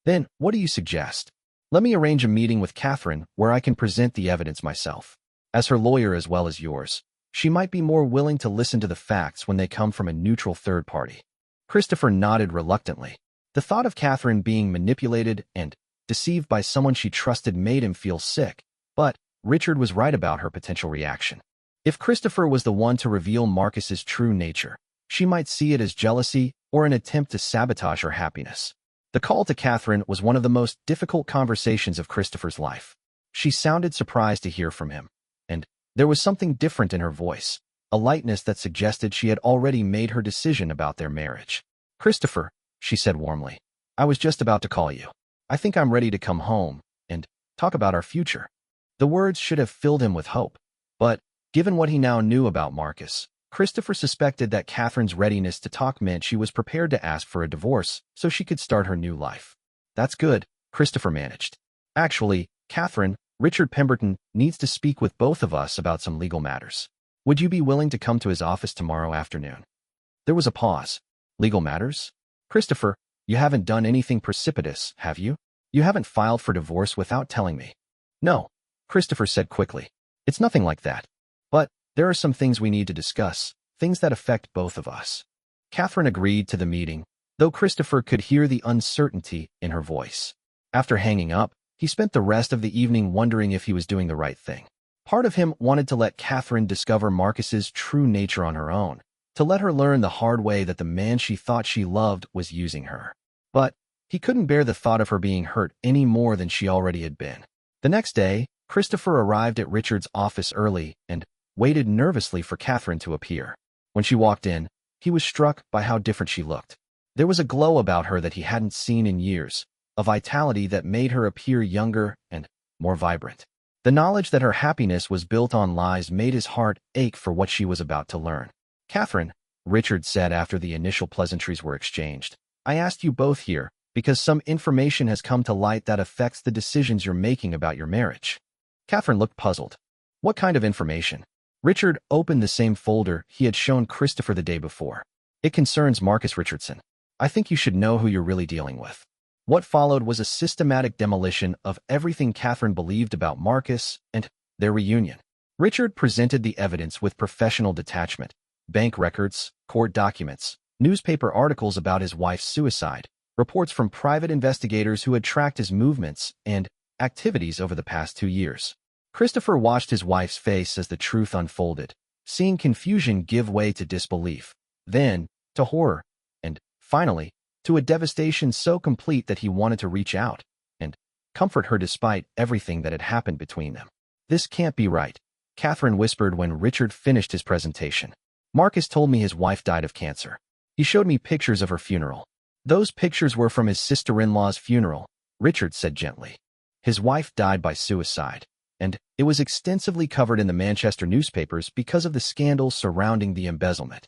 Then, what do you suggest? Let me arrange a meeting with Catherine where I can present the evidence myself. As her lawyer as well as yours, she might be more willing to listen to the facts when they come from a neutral third party." Christopher nodded reluctantly. The thought of Catherine being manipulated and deceived by someone she trusted made him feel sick, but Richard was right about her potential reaction. If Christopher was the one to reveal Marcus's true nature, she might see it as jealousy or an attempt to sabotage her happiness. The call to Catherine was one of the most difficult conversations of Christopher's life. She sounded surprised to hear from him, and there was something different in her voice, a lightness that suggested she had already made her decision about their marriage. "Christopher," she said warmly, "I was just about to call you. I think I'm ready to come home and talk about our future." The words should have filled him with hope, but given what he now knew about Marcus, Christopher suspected that Catherine's readiness to talk meant she was prepared to ask for a divorce so she could start her new life. "That's good," Christopher managed. "Actually, Catherine, Richard Pemberton needs to speak with both of us about some legal matters. Would you be willing to come to his office tomorrow afternoon?" There was a pause. "Legal matters? Christopher, you haven't done anything precipitous, have you? You haven't filed for divorce without telling me." "No," Christopher said quickly. "It's nothing like that. But there are some things we need to discuss, things that affect both of us." Catherine agreed to the meeting, though Christopher could hear the uncertainty in her voice. After hanging up, he spent the rest of the evening wondering if he was doing the right thing. Part of him wanted to let Catherine discover Marcus's true nature on her own, to let her learn the hard way that the man she thought she loved was using her. But he couldn't bear the thought of her being hurt any more than she already had been. The next day, Christopher arrived at Richard's office early and waited nervously for Catherine to appear. When she walked in, he was struck by how different she looked. There was a glow about her that he hadn't seen in years, a vitality that made her appear younger and more vibrant. The knowledge that her happiness was built on lies made his heart ache for what she was about to learn. "Catherine," Richard said after the initial pleasantries were exchanged, "I asked you both here because some information has come to light that affects the decisions you're making about your marriage." Catherine looked puzzled. "What kind of information?" Richard opened the same folder he had shown Christopher the day before. "It concerns Marcus Richardson. I think you should know who you're really dealing with." What followed was a systematic demolition of everything Catherine believed about Marcus and their reunion. Richard presented the evidence with professional detachment: bank records, court documents, newspaper articles about his wife's suicide, reports from private investigators who had tracked his movements and activities over the past 2 years. Christopher watched his wife's face as the truth unfolded, seeing confusion give way to disbelief, then to horror, and finally, to a devastation so complete that he wanted to reach out and comfort her despite everything that had happened between them. "This can't be right," Catherine whispered when Richard finished his presentation. "Marcus told me his wife died of cancer. He showed me pictures of her funeral." "Those pictures were from his sister-in-law's funeral," Richard said gently. "His wife died by suicide, and it was extensively covered in the Manchester newspapers because of the scandal surrounding the embezzlement."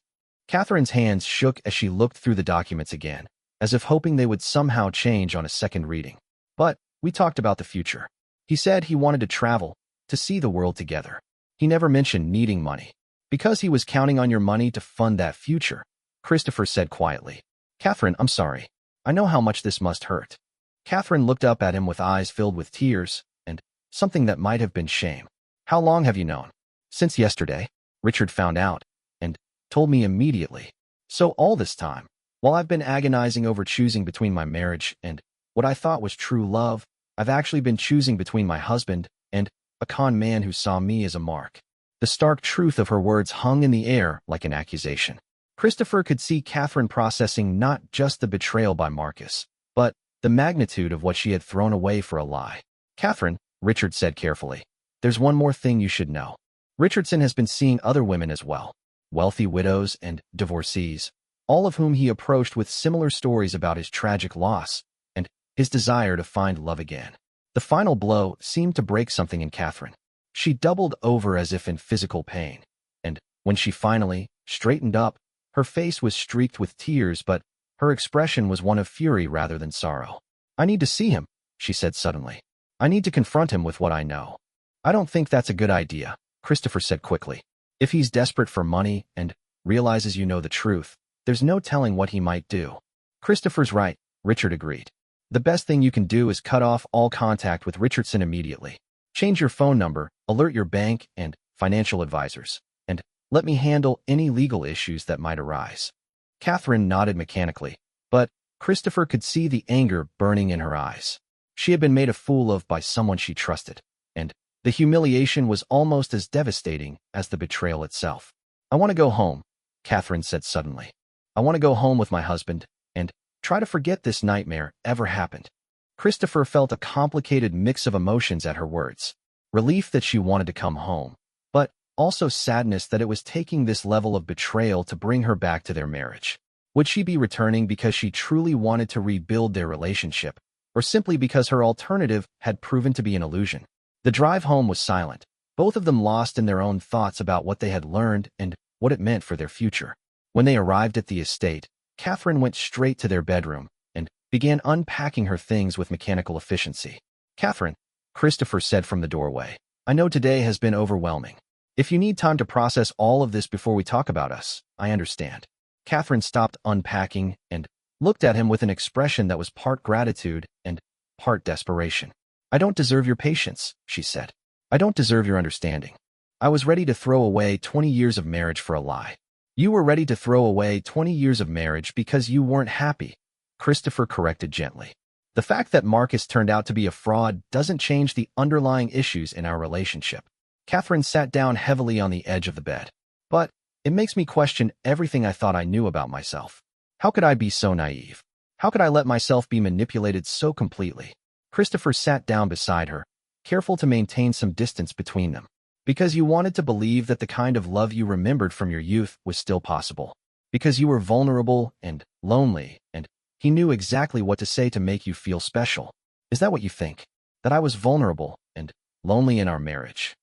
Catherine's hands shook as she looked through the documents again, as if hoping they would somehow change on a second reading. "But we talked about the future. He said he wanted to travel, to see the world together. He never mentioned needing money. Because he was counting on your money to fund that future," Christopher said quietly. "Catherine, I'm sorry. I know how much this must hurt." Catherine looked up at him with eyes filled with tears and something that might have been shame. "How long have you known?" "Since yesterday," Richard found out, and told me immediately. "So all this time, while I've been agonizing over choosing between my marriage and what I thought was true love, I've actually been choosing between my husband and a con man who saw me as a mark." The stark truth of her words hung in the air like an accusation. Christopher could see Catherine processing not just the betrayal by Marcus, but the magnitude of what she had thrown away for a lie. "Catherine," Richard said carefully, "there's one more thing you should know. Richardson has been seeing other women as well, wealthy widows and divorcees, all of whom he approached with similar stories about his tragic loss and his desire to find love again." The final blow seemed to break something in Catherine. She doubled over as if in physical pain, and when she finally straightened up, her face was streaked with tears, but her expression was one of fury rather than sorrow. "I need to see him," she said suddenly. "I need to confront him with what I know." "I don't think that's a good idea," Christopher said quickly. "If he's desperate for money and realizes you know the truth, there's no telling what he might do." "Christopher's right," Richard agreed. "The best thing you can do is cut off all contact with Richardson immediately. Change your phone number, alert your bank and financial advisors, and let me handle any legal issues that might arise." Catherine nodded mechanically, but Christopher could see the anger burning in her eyes. She had been made a fool of by someone she trusted, and the humiliation was almost as devastating as the betrayal itself. "I want to go home," Catherine said suddenly. "I want to go home with my husband and try to forget this nightmare ever happened." Christopher felt a complicated mix of emotions at her words. Relief that she wanted to come home, but also sadness that it was taking this level of betrayal to bring her back to their marriage. Would she be returning because she truly wanted to rebuild their relationship, or simply because her alternative had proven to be an illusion? The drive home was silent, both of them lost in their own thoughts about what they had learned and what it meant for their future. When they arrived at the estate, Catherine went straight to their bedroom and began unpacking her things with mechanical efficiency. "Catherine," Christopher said from the doorway, "I know today has been overwhelming. If you need time to process all of this before we talk about us, I understand." Catherine stopped unpacking and looked at him with an expression that was part gratitude and part desperation. "I don't deserve your patience," she said. "I don't deserve your understanding. I was ready to throw away 20 years of marriage for a lie." "You were ready to throw away 20 years of marriage because you weren't happy," Christopher corrected gently. "The fact that Marcus turned out to be a fraud doesn't change the underlying issues in our relationship." Catherine sat down heavily on the edge of the bed. "But it makes me question everything I thought I knew about myself. How could I be so naive? How could I let myself be manipulated so completely?" Christopher sat down beside her, careful to maintain some distance between them. "Because you wanted to believe that the kind of love you remembered from your youth was still possible. Because you were vulnerable and lonely, and he knew exactly what to say to make you feel special. Is that what you think? That I was vulnerable and lonely in our marriage?"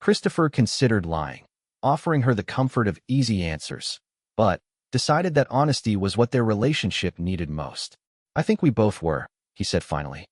Christopher considered lying, offering her the comfort of easy answers, but decided that honesty was what their relationship needed most. "I think we both were," he said finally.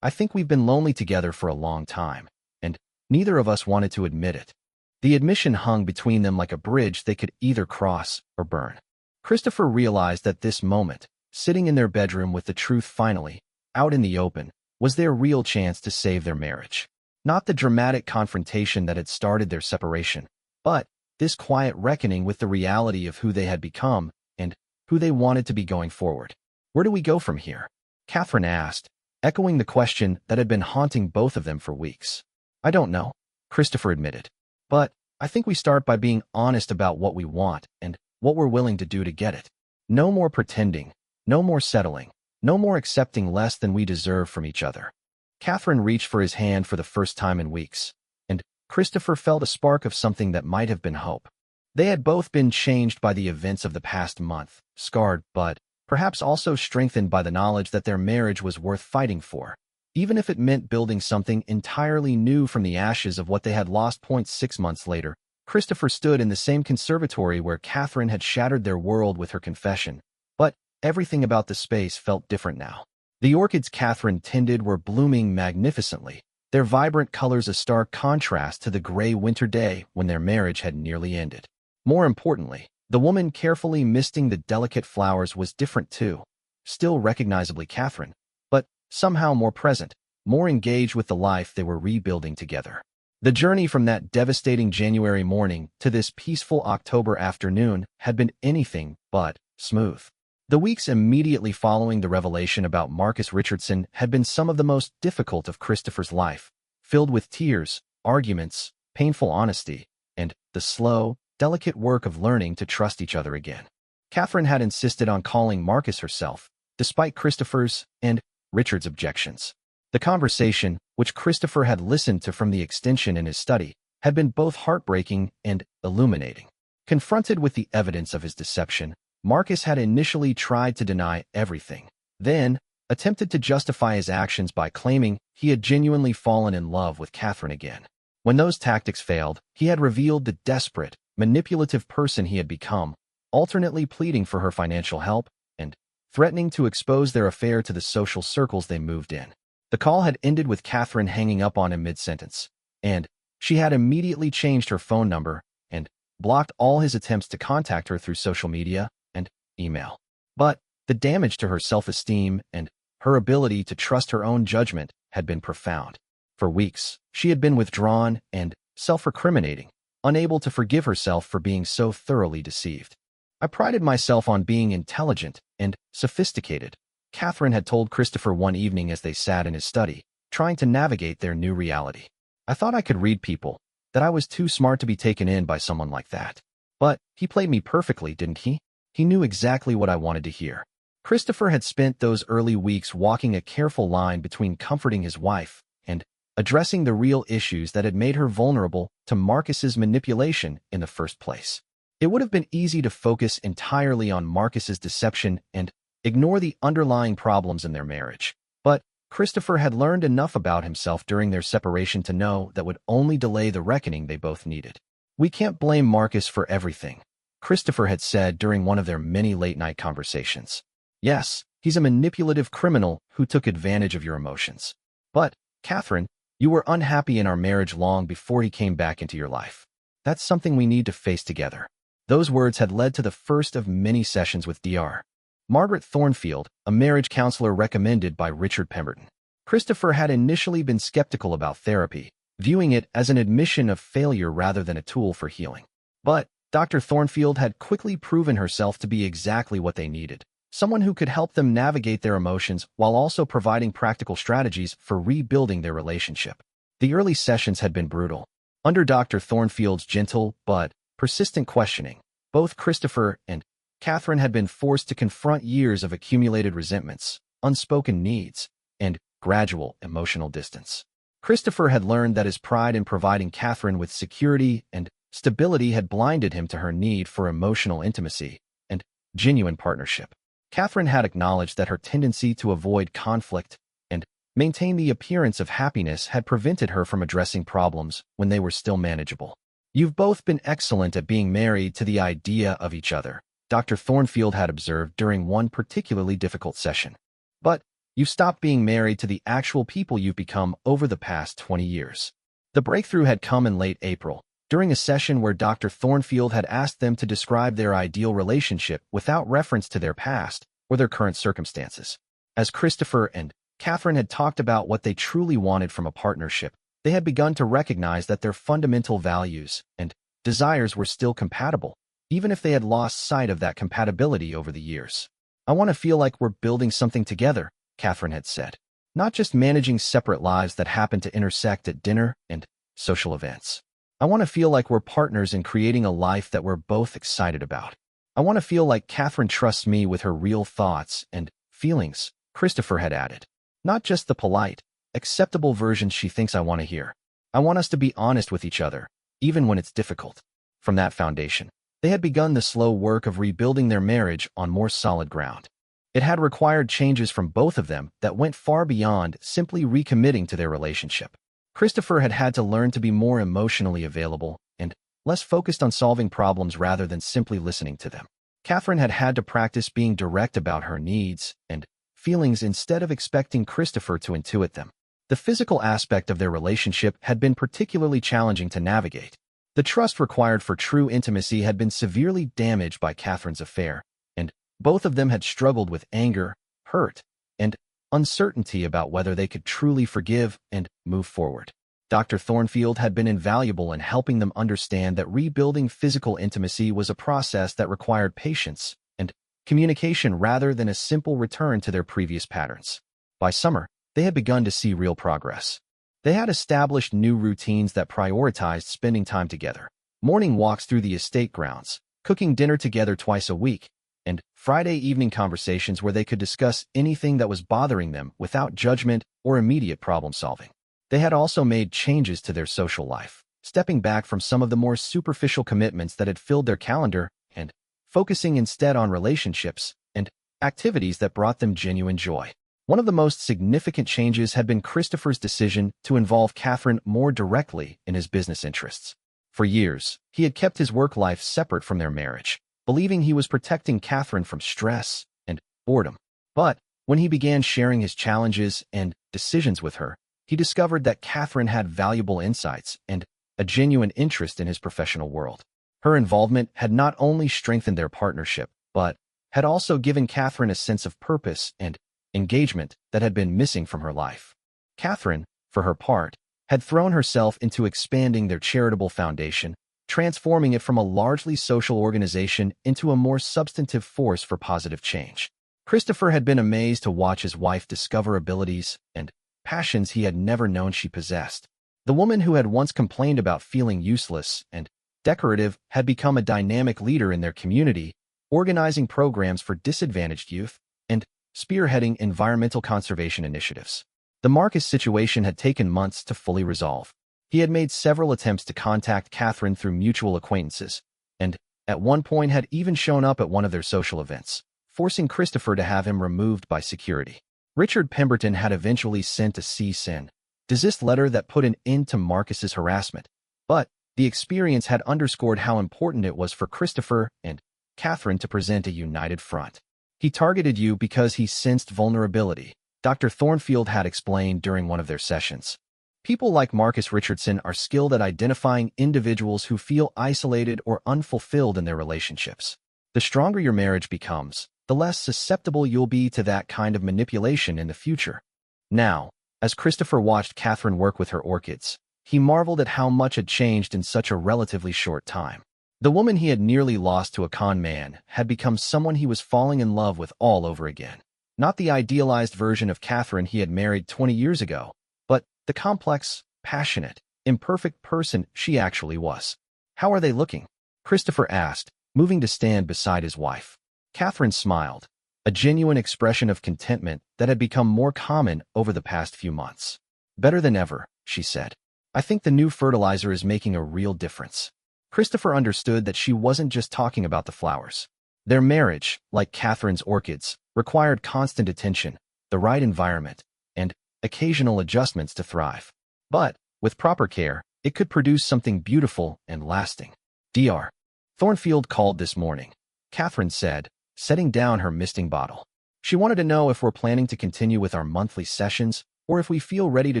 "I think we've been lonely together for a long time, and neither of us wanted to admit it." The admission hung between them like a bridge they could either cross or burn. Christopher realized that this moment, sitting in their bedroom with the truth finally out in the open, was their real chance to save their marriage. Not the dramatic confrontation that had started their separation, but this quiet reckoning with the reality of who they had become and who they wanted to be going forward. "Where do we go from here?" Catherine asked, echoing the question that had been haunting both of them for weeks. "I don't know," Christopher admitted. "But I think we start by being honest about what we want and what we're willing to do to get it. No more pretending, no more settling, no more accepting less than we deserve from each other." Catherine reached for his hand for the first time in weeks, and Christopher felt a spark of something that might have been hope. They had both been changed by the events of the past month, scarred but perhaps also strengthened by the knowledge that their marriage was worth fighting for, even if it meant building something entirely new from the ashes of what they had lost. 6 months later, Christopher stood in the same conservatory where Catherine had shattered their world with her confession, but everything about the space felt different now. The orchids Catherine tended were blooming magnificently, their vibrant colors a stark contrast to the gray winter day when their marriage had nearly ended. More importantly, the woman carefully misting the delicate flowers was different too, still recognizably Catherine, but somehow more present, more engaged with the life they were rebuilding together. The journey from that devastating January morning to this peaceful October afternoon had been anything but smooth. The weeks immediately following the revelation about Marcus Richardson had been some of the most difficult of Christopher's life, filled with tears, arguments, painful honesty, and the slow, delicate work of learning to trust each other again. Catherine had insisted on calling Marcus herself, despite Christopher's and Richard's objections. The conversation, which Christopher had listened to from the extension in his study, had been both heartbreaking and illuminating. Confronted with the evidence of his deception, Marcus had initially tried to deny everything, then attempted to justify his actions by claiming he had genuinely fallen in love with Catherine again. When those tactics failed, he had revealed the desperate, manipulative person he had become, alternately pleading for her financial help and threatening to expose their affair to the social circles they moved in. The call had ended with Catherine hanging up on him mid-sentence, and she had immediately changed her phone number and blocked all his attempts to contact her through social media and email. But the damage to her self-esteem and her ability to trust her own judgment had been profound. For weeks, she had been withdrawn and self-recriminating, unable to forgive herself for being so thoroughly deceived. I prided myself on being intelligent and sophisticated, Catherine had told Christopher one evening as they sat in his study, trying to navigate their new reality. I thought I could read people, that I was too smart to be taken in by someone like that. But he played me perfectly, didn't he? He knew exactly what I wanted to hear. Christopher had spent those early weeks walking a careful line between comforting his wife and addressing the real issues that had made her vulnerable to Marcus's manipulation in the first place. It would have been easy to focus entirely on Marcus's deception and ignore the underlying problems in their marriage. But Christopher had learned enough about himself during their separation to know that would only delay the reckoning they both needed. "We can't blame Marcus for everything," Christopher had said during one of their many late-night conversations. "Yes, he's a manipulative criminal who took advantage of your emotions. But, Catherine, you were unhappy in our marriage long before he came back into your life. That's something we need to face together." Those words had led to the first of many sessions with Dr. Margaret Thornfield, a marriage counselor recommended by Richard Pemberton. Christopher had initially been skeptical about therapy, viewing it as an admission of failure rather than a tool for healing. But Dr. Thornfield had quickly proven herself to be exactly what they needed, someone who could help them navigate their emotions while also providing practical strategies for rebuilding their relationship. The early sessions had been brutal. Under Dr. Thornfield's gentle but persistent questioning, both Christopher and Catherine had been forced to confront years of accumulated resentments, unspoken needs, and gradual emotional distance. Christopher had learned that his pride in providing Catherine with security and stability had blinded him to her need for emotional intimacy and genuine partnership. Catherine had acknowledged that her tendency to avoid conflict and maintain the appearance of happiness had prevented her from addressing problems when they were still manageable. "You've both been excellent at being married to the idea of each other," Dr. Thornfield had observed during one particularly difficult session. "But you've stopped being married to the actual people you've become over the past 20 years. The breakthrough had come in late April, during a session where Dr. Thornfield had asked them to describe their ideal relationship without reference to their past or their current circumstances. As Christopher and Catherine had talked about what they truly wanted from a partnership, they had begun to recognize that their fundamental values and desires were still compatible, even if they had lost sight of that compatibility over the years. "I want to feel like we're building something together," Catherine had said, "not just managing separate lives that happen to intersect at dinner and social events. I want to feel like we're partners in creating a life that we're both excited about. I want to feel like Catherine trusts me with her real thoughts and feelings," Christopher had added. "Not just the polite, acceptable versions she thinks I want to hear. I want us to be honest with each other, even when it's difficult." From that foundation, they had begun the slow work of rebuilding their marriage on more solid ground. It had required changes from both of them that went far beyond simply recommitting to their relationship. Christopher had had to learn to be more emotionally available and less focused on solving problems rather than simply listening to them. Catherine had had to practice being direct about her needs and feelings instead of expecting Christopher to intuit them. The physical aspect of their relationship had been particularly challenging to navigate. The trust required for true intimacy had been severely damaged by Catherine's affair, and both of them had struggled with anger, hurt, and uncertainty about whether they could truly forgive and move forward. Dr. Thornfield had been invaluable in helping them understand that rebuilding physical intimacy was a process that required patience and communication rather than a simple return to their previous patterns. By summer, they had begun to see real progress. They had established new routines that prioritized spending time together, morning walks through the estate grounds, cooking dinner together twice a week, and Friday evening conversations where they could discuss anything that was bothering them without judgment or immediate problem solving. They had also made changes to their social life, stepping back from some of the more superficial commitments that had filled their calendar and focusing instead on relationships and activities that brought them genuine joy. One of the most significant changes had been Christopher's decision to involve Catherine more directly in his business interests. For years, he had kept his work life separate from their marriage, believing he was protecting Catherine from stress and boredom. But when he began sharing his challenges and decisions with her, he discovered that Catherine had valuable insights and a genuine interest in his professional world. Her involvement had not only strengthened their partnership, but had also given Catherine a sense of purpose and engagement that had been missing from her life. Catherine, for her part, had thrown herself into expanding their charitable foundation, transforming it from a largely social organization into a more substantive force for positive change. Christopher had been amazed to watch his wife discover abilities and passions he had never known she possessed. The woman who had once complained about feeling useless and decorative had become a dynamic leader in their community, organizing programs for disadvantaged youth and spearheading environmental conservation initiatives. The Marcus situation had taken months to fully resolve. He had made several attempts to contact Catherine through mutual acquaintances, and at one point had even shown up at one of their social events, forcing Christopher to have him removed by security. Richard Pemberton had eventually sent a cease and desist letter that put an end to Marcus's harassment, but the experience had underscored how important it was for Christopher and Catherine to present a united front. He targeted you because he sensed vulnerability, Dr. Thornfield had explained during one of their sessions. People like Marcus Richardson are skilled at identifying individuals who feel isolated or unfulfilled in their relationships. The stronger your marriage becomes, the less susceptible you'll be to that kind of manipulation in the future. Now, as Christopher watched Catherine work with her orchids, he marveled at how much had changed in such a relatively short time. The woman he had nearly lost to a con man had become someone he was falling in love with all over again. Not the idealized version of Catherine he had married 20 years ago, but the complex, passionate, imperfect person she actually was. "How are they looking?" Christopher asked, moving to stand beside his wife. Catherine smiled, a genuine expression of contentment that had become more common over the past few months. "Better than ever," she said. "I think the new fertilizer is making a real difference." Christopher understood that she wasn't just talking about the flowers. Their marriage, like Catherine's orchids, required constant attention, the right environment, and occasional adjustments to thrive. But, with proper care, it could produce something beautiful and lasting. Dr. Thornfield called this morning, Catherine said, setting down her misting bottle. She wanted to know if we're planning to continue with our monthly sessions or if we feel ready to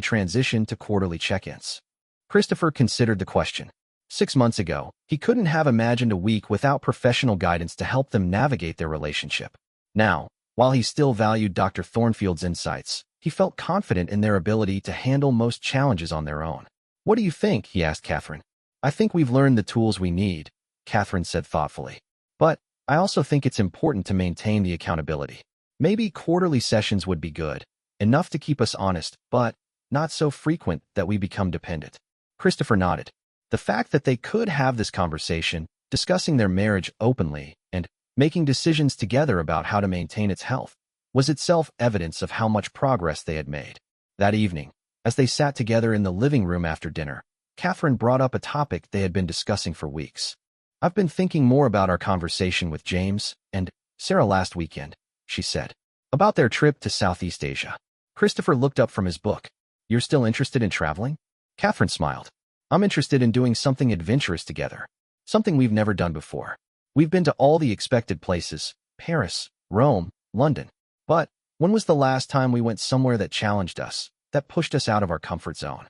transition to quarterly check-ins. Christopher considered the question. 6 months ago, he couldn't have imagined a week without professional guidance to help them navigate their relationship. Now, while he still valued Dr. Thornfield's insights, he felt confident in their ability to handle most challenges on their own. "What do you think?" he asked Catherine. "I think we've learned the tools we need," Catherine said thoughtfully. "But I also think it's important to maintain the accountability. Maybe quarterly sessions would be good, enough to keep us honest, but not so frequent that we become dependent." Christopher nodded. The fact that they could have this conversation, discussing their marriage openly and making decisions together about how to maintain its health, was itself evidence of how much progress they had made. That evening, as they sat together in the living room after dinner, Catherine brought up a topic they had been discussing for weeks. "I've been thinking more about our conversation with James and Sarah last weekend," she said, "about their trip to Southeast Asia." Christopher looked up from his book. "You're still interested in traveling?" Catherine smiled. "I'm interested in doing something adventurous together, something we've never done before. We've been to all the expected places, Paris, Rome, London. But when was the last time we went somewhere that challenged us, that pushed us out of our comfort zone?"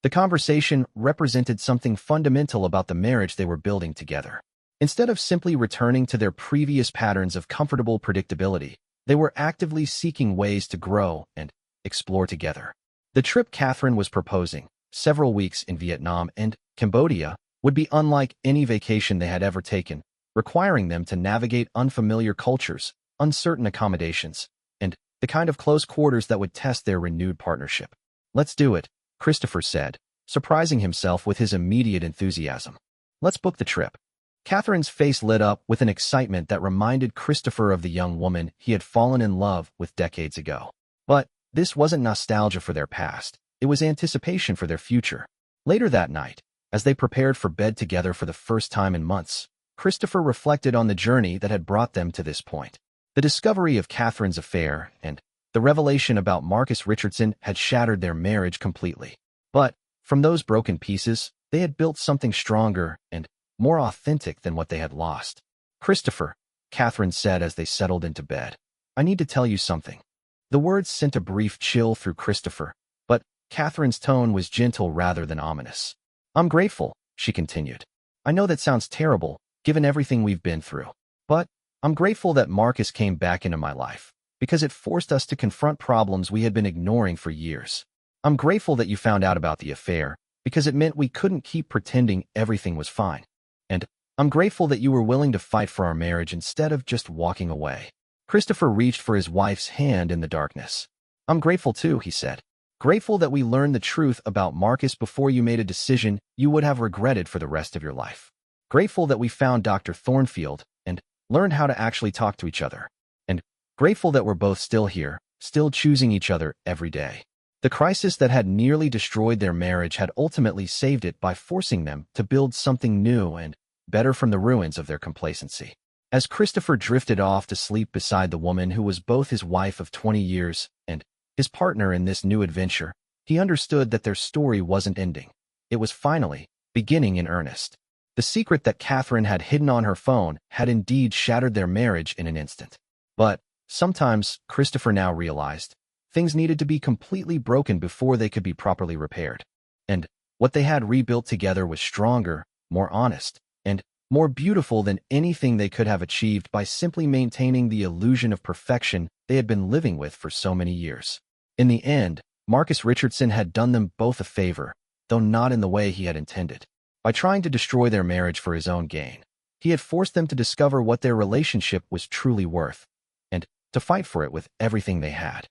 The conversation represented something fundamental about the marriage they were building together. Instead of simply returning to their previous patterns of comfortable predictability, they were actively seeking ways to grow and explore together. The trip Catherine was proposing, several weeks in Vietnam and Cambodia, would be unlike any vacation they had ever taken, requiring them to navigate unfamiliar cultures, uncertain accommodations, and the kind of close quarters that would test their renewed partnership. "Let's do it," Christopher said, surprising himself with his immediate enthusiasm. "Let's book the trip." Catherine's face lit up with an excitement that reminded Christopher of the young woman he had fallen in love with decades ago. But this wasn't nostalgia for their past. It was anticipation for their future. Later that night, as they prepared for bed together for the first time in months, Christopher reflected on the journey that had brought them to this point. The discovery of Catherine's affair and the revelation about Marcus Richardson had shattered their marriage completely. But from those broken pieces, they had built something stronger and more authentic than what they had lost. "Christopher," Catherine said as they settled into bed, "I need to tell you something." The words sent a brief chill through Christopher, but Catherine's tone was gentle rather than ominous. "I'm grateful," she continued. "I know that sounds terrible, given everything we've been through. But I'm grateful that Marcus came back into my life, because it forced us to confront problems we had been ignoring for years. I'm grateful that you found out about the affair, because it meant we couldn't keep pretending everything was fine. And I'm grateful that you were willing to fight for our marriage instead of just walking away." Christopher reached for his wife's hand in the darkness. "I'm grateful too," he said. "Grateful that we learned the truth about Marcus before you made a decision you would have regretted for the rest of your life. Grateful that we found Dr. Thornfield and learned how to actually talk to each other. And grateful that we're both still here, still choosing each other every day." The crisis that had nearly destroyed their marriage had ultimately saved it by forcing them to build something new and better from the ruins of their complacency. As Christopher drifted off to sleep beside the woman who was both his wife of 20 years and his partner in this new adventure, he understood that their story wasn't ending. It was finally beginning in earnest. The secret that Catherine had hidden on her phone had indeed shattered their marriage in an instant. But sometimes, Christopher now realized, things needed to be completely broken before they could be properly repaired. And what they had rebuilt together was stronger, more honest, and more beautiful than anything they could have achieved by simply maintaining the illusion of perfection they had been living with for so many years. In the end, Marcus Richardson had done them both a favor, though not in the way he had intended. By trying to destroy their marriage for his own gain, he had forced them to discover what their relationship was truly worth, and to fight for it with everything they had.